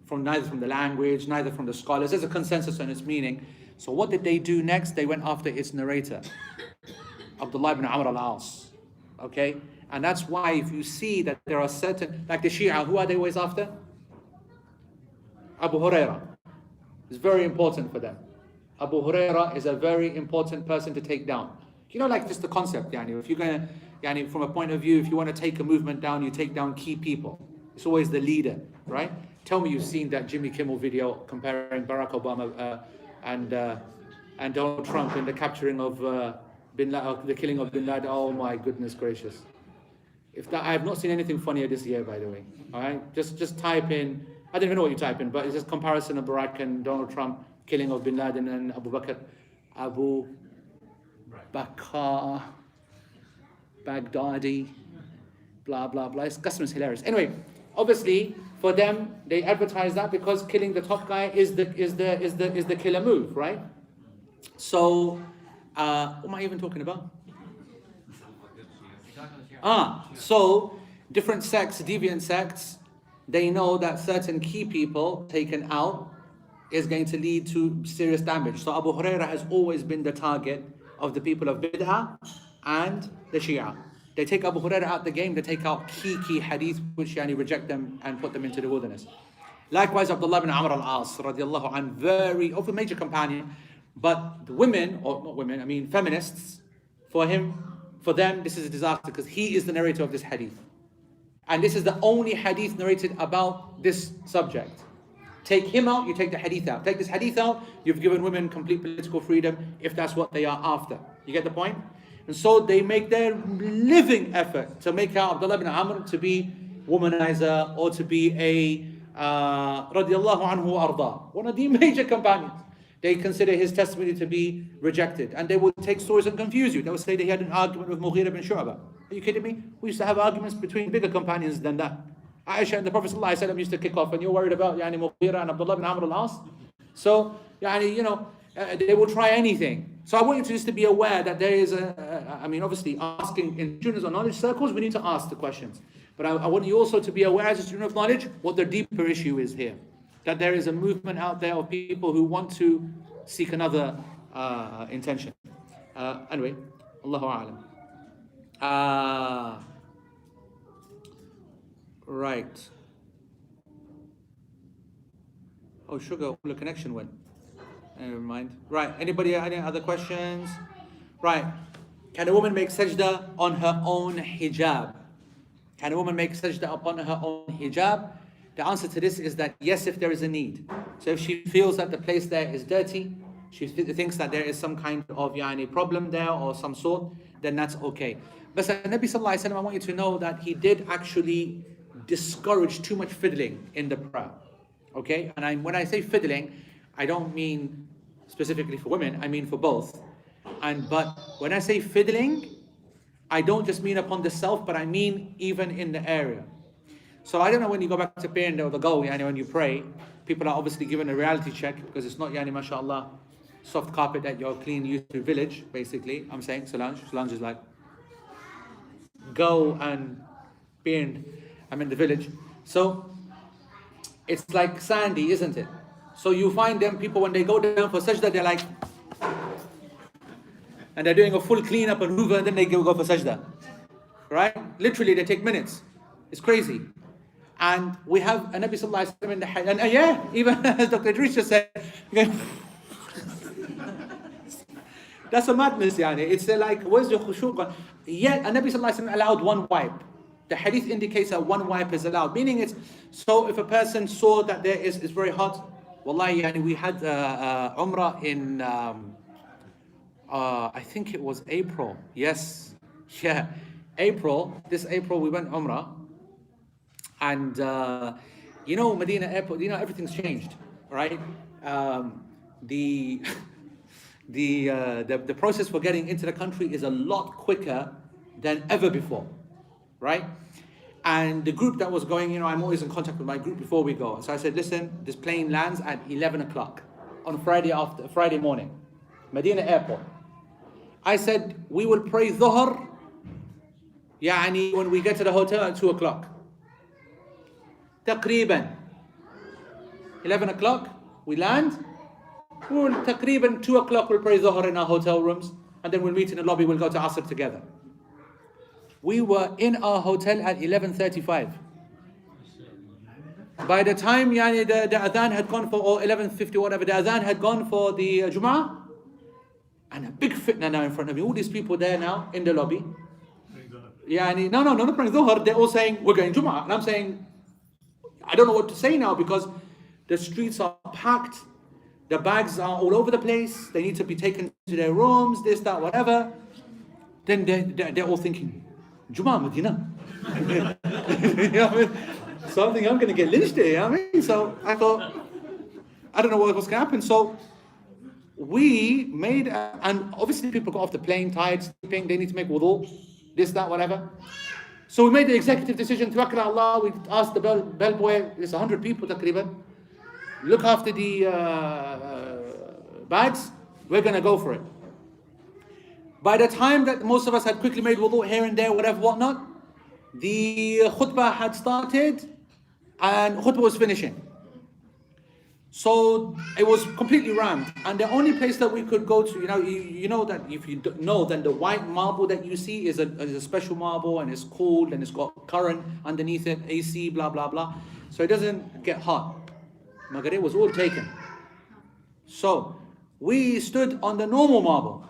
From neither from the language, neither from the scholars. There's a consensus on its meaning. So what did they do next? They went after its narrator, Abdullah ibn Amr al-As. Okay? And that's why if you see that there are certain, like the Shia, who are they always after? Abu Huraira. It's very important for them. Abu Huraira is a very important person to take down. You know, like just the concept, yani, if you're going to, yani, from a point of view, if you want to take a movement down, you take down key people. It's always the leader, right? Tell me you've seen that Jimmy Kimmel video comparing Barack Obama and Donald Trump in the capturing of the killing of Bin Laden. Oh my goodness gracious! If that, I have not seen anything funnier this year, by the way. All right, just type in. I don't even know what you type in, but it's just comparison of Barack and Donald Trump killing of Bin Laden and Abu Bakr Baghdadi, blah blah blah. It's customers hilarious. Anyway, obviously for them they advertise that because killing the top guy is the killer move, right? So what am I even talking about? So different sects, deviant sects, they know that certain key people taken out is going to lead to serious damage. So Abu Huraira has always been the target of the people of Bid'ah and the Shia. They take Abu Huraira out the game, they take out key hadith which reject them and put them into the wilderness. Likewise, Abdullah ibn Amr al-As, radiallahu anh, very of a major companion, but the women, or not women, I mean feminists, for them, this is a disaster because he is the narrator of this hadith. And this is the only hadith narrated about this subject. Take him out, you take the hadith out. Take this hadith out, you've given women complete political freedom if that's what they are after. You get the point? And so they make their living effort to make out Abdullah ibn Amr to be womanizer or to be a radiallahu anhu arda, one of the major companions. They consider his testimony to be rejected. And they will take stories and confuse you. They will say that he had an argument with Mughira bin Shu'bah. Are you kidding me? We used to have arguments between bigger companions than that. Aisha and the Prophet ﷺ used to kick off, and you're worried about Mughira and Abdullah bin Amr al-As. So, they will try anything. So I want you to just to be aware that there is obviously asking in students or knowledge circles, we need to ask the questions. But I want you also to be aware as a student of knowledge what the deeper issue is here. That there is a movement out there of people who want to seek another intention. Anyway, Allahu A'lam. Right. Oh, sugar, the connection went. Never mind. Right. Anybody, any other questions? Right. Can a woman make sajda on her own hijab? Can a woman make sajda upon her own hijab? The answer to this is that yes, if there is a need. So if she feels that the place there is dirty, she thinks that there is some kind of problem there or some sort, then that's okay. But Nabi Sallallahu Alaihi Wasallam, I want you to know that he did actually discourage too much fiddling in the prayer. Okay? And when I say fiddling, I don't mean specifically for women, I mean for both. But when I say fiddling, I don't just mean upon the self, but I mean even in the area. So I don't know when you go back to praying or the go, when you pray, people are obviously given a reality check because it's not mashallah, soft carpet that you're clean used to village, basically. I'm saying Solange is like, go and praying, I'm in the village. So it's like sandy, isn't it? So you find them people when they go down for sajda, they're like, and they're doing a full cleanup and hoover, and then they go for sajda. Right? Literally, they take minutes. It's crazy. And we have a Nabi Sallallahu Alaihi Wasallam in the hadith. And even as Dr. Idris just said, that's a madness, It's like, where's your khushu' gone? Yet, a Nabi Sallallahu Alaihi Wasallam allowed one wipe. The hadith indicates that one wipe is allowed. Meaning it's, so if a person saw that there is it's very hot, wallahi, we had Umrah in, I think it was April. Yes. Yeah. This April we went Umrah. And Medina airport, everything's changed. right? The the process for getting into the country is a lot quicker than ever before, right? And the group that was going, I'm always in contact with my group before we go. So I said, listen, this plane lands at 11 o'clock on Friday morning, Medina Airport. I said, we will pray Dhuhr, when we get to the hotel at 2 o'clock. تقريبا 11 o'clock, we land. We'll تقريبا 2 o'clock, we'll pray Dhuhr in our hotel rooms. And then we'll meet in the lobby, we'll go to Asr together. We were in our hotel at 11:35. By the time the adhan had gone for, or 11:50, whatever, the adhan had gone for the Jum'ah, and a big fitna now in front of me. All these people there now in the lobby. No, not praying Dhuhr. They're all saying, we're going Jum'ah. And I'm saying, I don't know what to say now because the streets are packed. The bags are all over the place. They need to be taken to their rooms, this, that, whatever. Then they're all thinking, Jum'ah, Medina. So I'm thinking, I'm going to get lynched there. So I thought, I don't know what was going to happen. So we made, and obviously people got off the plane tired, sleeping, they need to make wudu, this, that, whatever. So we made the executive decision, tawakkal Allah, we asked the bellboy, there's 100 people takriban, look after the bags, we're going to go for it. By the time that most of us had quickly made wudu here and there, whatever, whatnot, the khutbah had started and khutbah was finishing. So it was completely rammed. And the only place that we could go to, you know that if you don't know, then the white marble that you see is a special marble and it's cooled and it's got current underneath it, AC, blah, blah, blah. So it doesn't get hot. Maghrib was all taken. So we stood on the normal marble.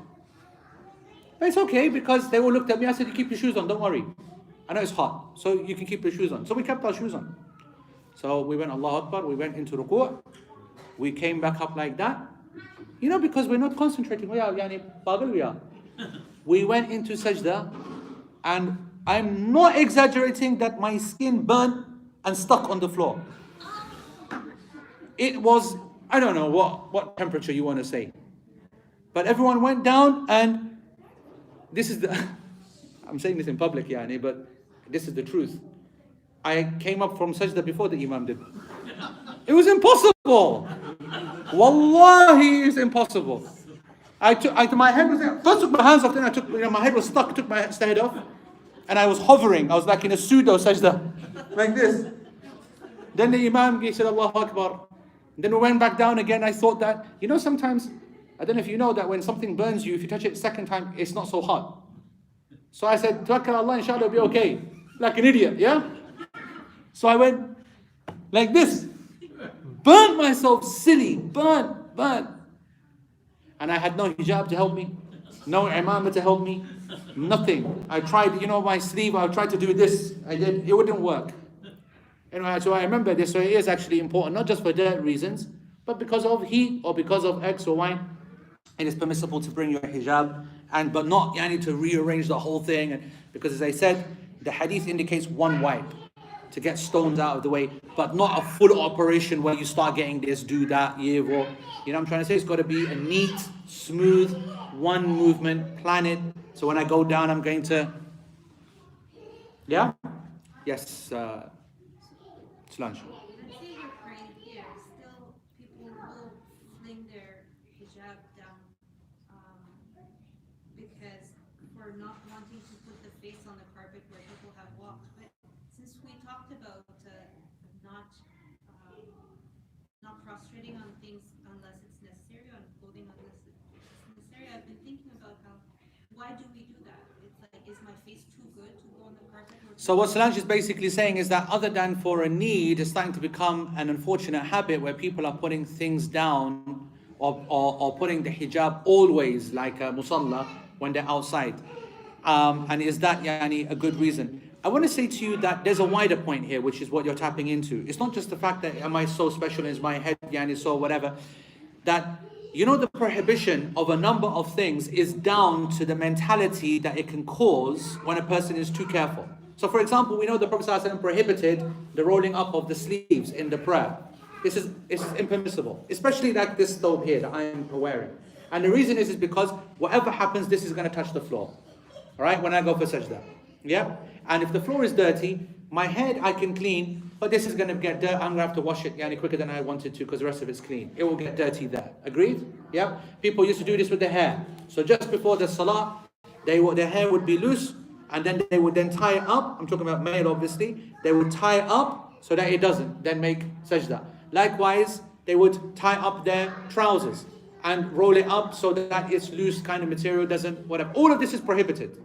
But it's okay because they all looked at me. I said, you keep your shoes on, don't worry. I know it's hot, so you can keep your shoes on. So we kept our shoes on. So we went Allahu Akbar, we went into ruku', we came back up like that. Because we're not concentrating. We are. We went into sajda, and I'm not exaggerating that my skin burnt and stuck on the floor. It was, I don't know what temperature you want to say. But everyone went down and this is I'm saying this in public, but this is the truth. I came up from sajda before the Imam did. It was impossible. Wallahi, it's impossible. My head was there. First took my hands off, then I took, my head was stuck, took my head off, and I was hovering. I was like in a pseudo sajda, like this. Then the Imam, he said Allahu Akbar. Then we went back down again. I thought that, sometimes, I don't know if you know that when something burns you, if you touch it second time, it's not so hot. So I said, tawakkal Allah, inshallah it'll be okay. Like an idiot, yeah? So I went like this. Burnt myself silly. Burnt. And I had no hijab to help me. No imamah to help me. Nothing. I tried, my sleeve, I tried to do this. I did. It wouldn't work. Anyway, so I remember this. So it is actually important, not just for that reasons, but because of heat or because of X or Y. It is permissible to bring your hijab, but not to rearrange the whole thing. And because as I said, the hadith indicates one wipe to get stones out of the way, but not a full operation where you start getting this, do that, what I'm trying to say, it's got to be a neat, smooth, one movement, plan it. So when I go down, I'm going to, yes, Solange. Let's say you're praying here, still people will fling their hijab down because for not wanting to put the face on the carpet where people have walked. But since we talked about not prostrating on things unless it's necessary, on clothing unless it's necessary, I've been thinking about why do we do that? It's like, is my face too good to go on the carpet? So what Solange is basically saying is that other than for a need, it's starting to become an unfortunate habit where people are putting things down or putting the hijab always like a musalla when they're outside. And is that a good reason? I want to say to you that there's a wider point here, which is what you're tapping into. It's not just the fact that am I so special, is my head so whatever, that the prohibition of a number of things is down to the mentality that it can cause when a person is too careful. So for example, we know the Prophet ﷺ prohibited the rolling up of the sleeves in the prayer. This is impermissible, especially like this thobe here that I'm wearing. And the reason is because whatever happens, this is going to touch the floor. All right, when I go for sajda. Yeah? And if the floor is dirty, my head I can clean, but this is going to get dirt. I'm going to have to wash it quicker than I wanted to because the rest of it's clean. It will get dirty there. Agreed? Yeah? People used to do this with their hair. So just before the salah, their hair would be loose, and then they would then tie it up. I'm talking about male, obviously. They would tie it up so that it doesn't then make sajda. Likewise, they would tie up their trousers and roll it up so that it's loose kind of material, doesn't, whatever. All of this is prohibited.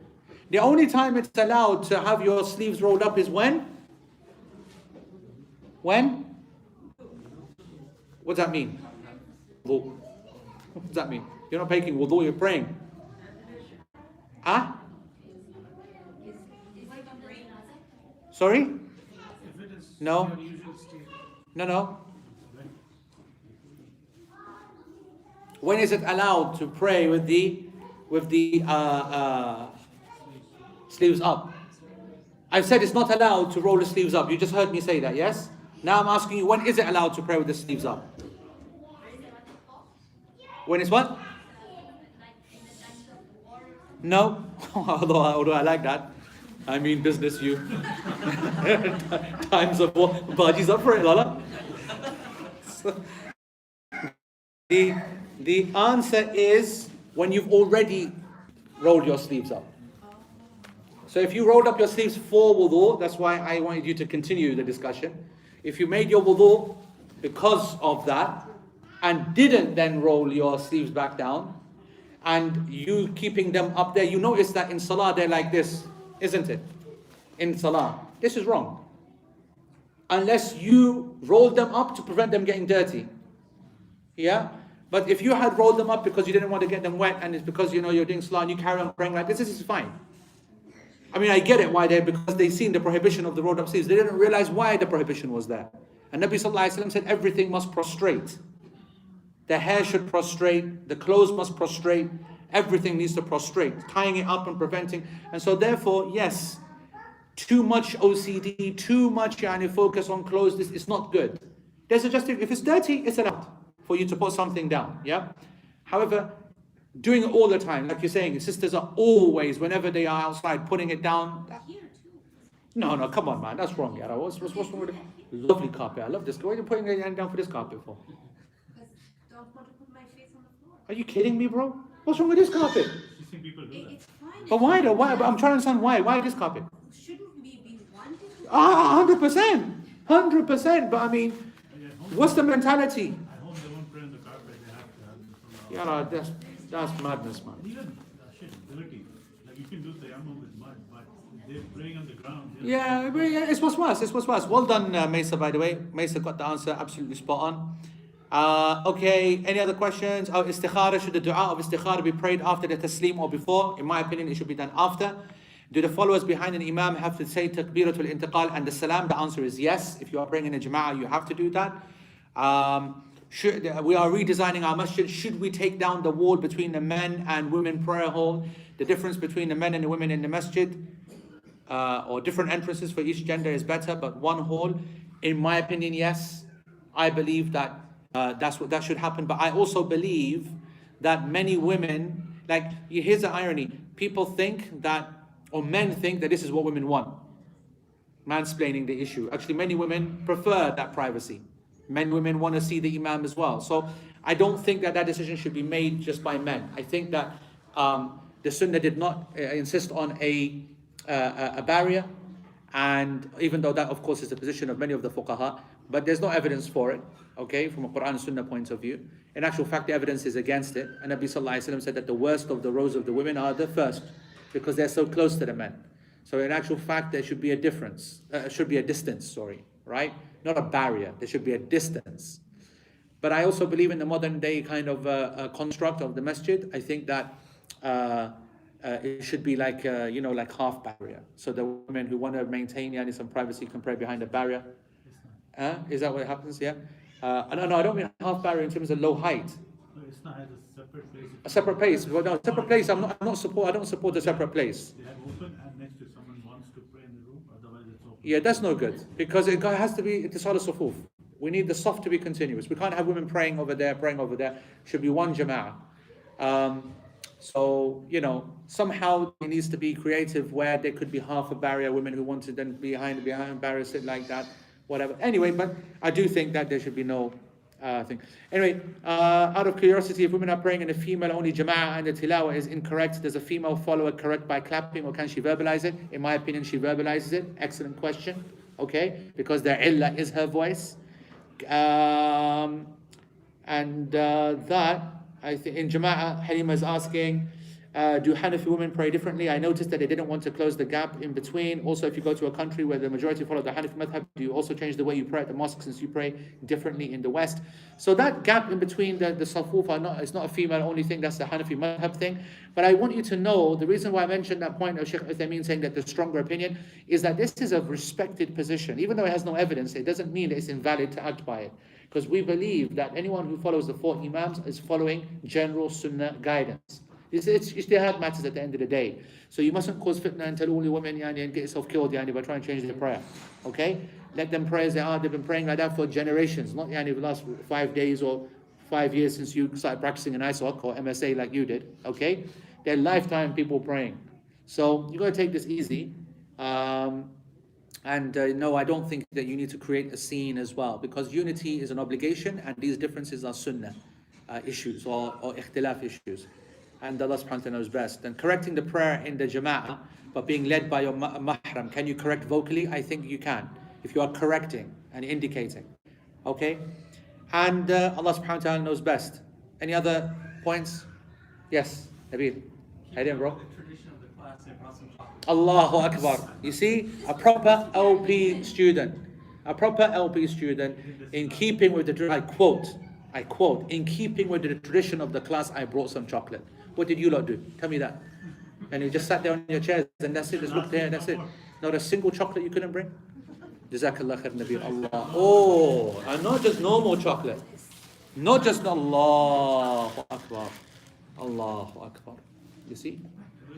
The only time it's allowed to have your sleeves rolled up is when? When? What does that mean? Wudu. What does that mean? You're not making wudu, you're praying. Ah? Sorry? If it is No. your usual state. No. When is it allowed to pray with the sleeves up? I've said it's not allowed to roll the sleeves up. You just heard me say that, yes? Now I'm asking you, when is it allowed to pray with the sleeves up? When it's what? No. although I like that. I mean business you. Times of war. Baji's up for it, Lala. So, the answer is when you've already rolled your sleeves up. So if you rolled up your sleeves for wudu, that's why I wanted you to continue the discussion. If you made your wudu because of that and didn't then roll your sleeves back down, and you keeping them up there, you notice that in salah they're like this, isn't it? In salah. This is wrong. Unless you rolled them up to prevent them getting dirty. Yeah? But if you had rolled them up because you didn't want to get them wet, and it's because you're doing salah and you carry on praying like this is fine. I mean, I get it why because they seen the prohibition of the rolled up sleeves. They didn't realize why the prohibition was there. And Nabi Sallallahu Alaihi Wasallam said everything must prostrate. The hair should prostrate, the clothes must prostrate, everything needs to prostrate, tying it up and preventing. And so therefore, yes, too much OCD, too much focus on clothes, this is not good. There's a if it's dirty, it's allowed for you to put something down, yeah? However, doing it all the time, like you're saying, sisters are always, whenever they are outside, putting it down. No, come on, man, that's wrong, Yara. What's wrong with it? Lovely carpet, I love this. Why are you putting your hand down for this carpet for? Don't want to put my face on the floor. Are you kidding me, bro? What's wrong with this carpet? It's fine. But why though? Why? But I'm trying to understand why. Why this carpet? Shouldn't we be wanting to? 100%. 100%. But I mean, what's the mentality? At home they won't pray on the carpet, they have to have it. That's madness, man. Even dirty. Like you can do tayammum with mud, but they're praying on the ground. Yeah, it's what's worse. It's what's worse. Well done, Mesa, by the way. Mesa got the answer absolutely spot on. Okay, any other questions? Istikhara, should the dua of istikhara be prayed after the taslim or before? In my opinion, it should be done after. Do the followers behind an imam have to say takbiratul intiqal and the salam? The answer is yes. If you are praying in a jama'ah, you have to do that. We are redesigning our masjid. Should we take down the wall between the men and women prayer hall? The difference between the men and the women in the masjid, or different entrances for each gender is better, but one hall, in my opinion, yes. I believe that that should happen. But I also believe that many women, here's the irony, people think that, or men think that this is what women want. Mansplaining the issue. Actually, many women prefer that privacy. Women want to see the imam as well. So I don't think that decision should be made just by men. I think that the sunnah did not insist on a barrier, and even though that of course is the position of many of the fuqaha, but there's no evidence for it, okay, from a Quran and Sunnah point of view. In actual fact, the evidence is against it. And Nabi Sallallahu Alaihi Wasallam said that the worst of the rows of the women are the first, because they're so close to the men. So in actual fact, there should be a difference, should be a distance, right? Not a barrier, there should be a distance. But I also believe in the modern day kind of construct of the masjid. I think that it should be like half barrier. So the women who want to maintain some privacy can pray behind a barrier. Is that what happens? Yeah. No, I don't mean half barrier in terms of low height. No, it's not as a separate place. A separate place. Well, no, separate place. I don't support the separate place. They have open and next to someone wants to pray in the room. Otherwise, it's open. Yeah, that's no good, because it has to be ittisal as-sufuf. We need the saf to be continuous. We can't have women praying over there, praying over there. Should be one jama'ah. So, somehow it needs to be creative where there could be half a barrier, women who want to then behind barrier sit like that, whatever. Anyway, but I do think that there should be no thing. Anyway, out of curiosity, if women are praying in a female-only jama'ah and the tilawah is incorrect, does a female follower correct by clapping or can she verbalize it? In my opinion, she verbalizes it. Excellent question. Okay, because the illah is her voice. That, I think, in Jama'ah, Halima is asking, do Hanafi women pray differently? I noticed that they didn't want to close the gap in between. Also, if you go to a country where the majority follow the Hanafi madhab, do you also change the way you pray at the mosque since you pray differently in the West? So that gap in between the safuf it's not a female-only thing, that's the Hanafi madhab thing. But I want you to know, the reason why I mentioned that point of Sheikh Uthaymeen saying that the stronger opinion is that this is a respected position. Even though it has no evidence, it doesn't mean that it's invalid to act by it. Because we believe that anyone who follows the 4 Imams is following general Sunnah guidance. It's ijtihad matters at the end of the day. So you mustn't cause fitna and tell all the women and get yourself killed by trying to change their prayer. Okay? Let them pray as they are. They've been praying like that for generations, not the last 5 days or 5 years since you started practicing an ISOC or MSA like you did. Okay? Their lifetime people praying. So you got to take this easy. No, I don't think that you need to create a scene as well, because unity is an obligation and these differences are sunnah issues or ikhtilaf issues. And Allah subhanahu wa ta'ala knows best. And correcting the prayer in the jama'ah, but being led by your mahram, can you correct vocally? I think you can, if you are correcting and indicating. Okay? And Allah subhanahu wa ta'ala knows best. Any other points? Yes, Nabil. Hey there, bro. Allahu Akbar. You see, a proper LP student, in keeping with the, I quote, in keeping with the tradition of the class, I brought some chocolate. What did you lot do? Tell me that. And you just sat there on your chairs and that's it, just looked there and that's it. Not a single chocolate you couldn't bring? Jazakallah khair, Nabi Allah. Oh, and not just normal chocolate. Not just Allahu Akbar. Allahu Akbar. You see?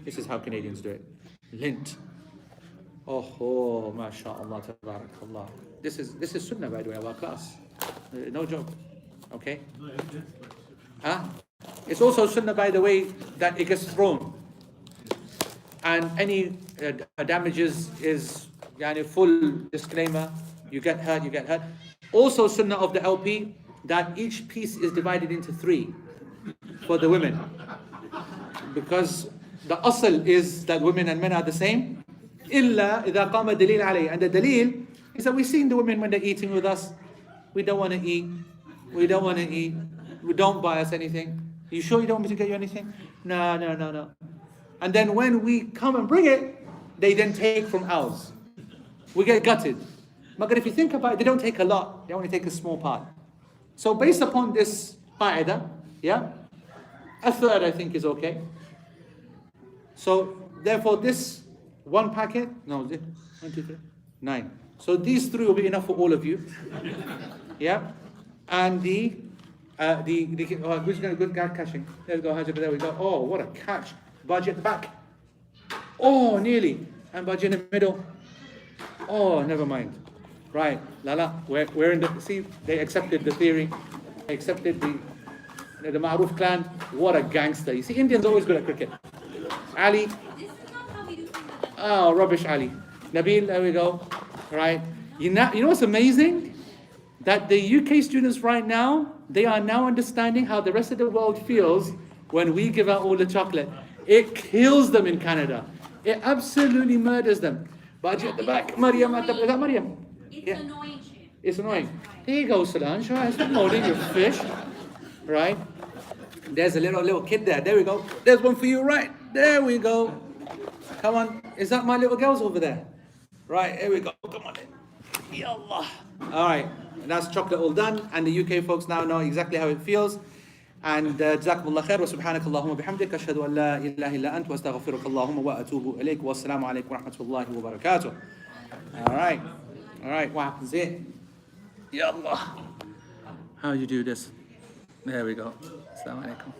This is how Canadians do it. Lint. Oh, mashallah, tabarakallah. This is sunnah, by the way, of our class. No joke. Okay? Huh? It's also sunnah, by the way, that it gets thrown. And any damages is full disclaimer. You get hurt. Also sunnah of the LP, that each piece is divided into 3 for the women. Because the asl is that women and men are the same. Illa idha qama dalil alayh. And the dalil is that we've seen the women when they're eating with us. We don't want to eat. We don't buy us anything. You sure you don't want me to get you anything? No. And then when we come and bring it, they then take from ours. We get gutted. But if you think about it, they don't take a lot. They only take a small part. So based upon this qaida, a third I think is okay. So therefore this one packet, 1, 2, 3, 9. So these 3 will be enough for all of you. Yeah? And who's going to good guy catching? There we go, there we go. Oh, what a catch. Budgie at the back. Oh, nearly. And Budgie in the middle. Oh, never mind. Right, Lala, we're in the, see, they accepted the theory. They accepted the Ma'ruf clan. What a gangster. You see, Indians always good at cricket. Ali. This is not how we do things. Oh, rubbish, Ali. Nabil, there we go. Right. You know what's amazing? That the UK students right now, they are now understanding how the rest of the world feels when we give out all the chocolate. It kills them in Canada. It absolutely murders them. Baji at the back. Mariam at the back. Is that Mariam? It's annoying shit. It's annoying. There you go, Solange. Right, stop holding your fish. Right. There's a little kid there. There we go. There's one for you. Right. There we go. Come on. Is that my little girls over there? Right. Here we go. Come on in. Ya Allah. All right. And that's chocolate all done. And the UK folks now know exactly how it feels. And jazakumullah khair wa subhanakallahumma bihamdik ashhadu an la ilaha illa ant wa astaghfiruka Allahumma wa atubu ilayk wa assalamu alaykum wa rahmatullahi wa barakatuh. All right, what happens here? Ya Allah. How do you do this? There we go. Assalamu alaikum.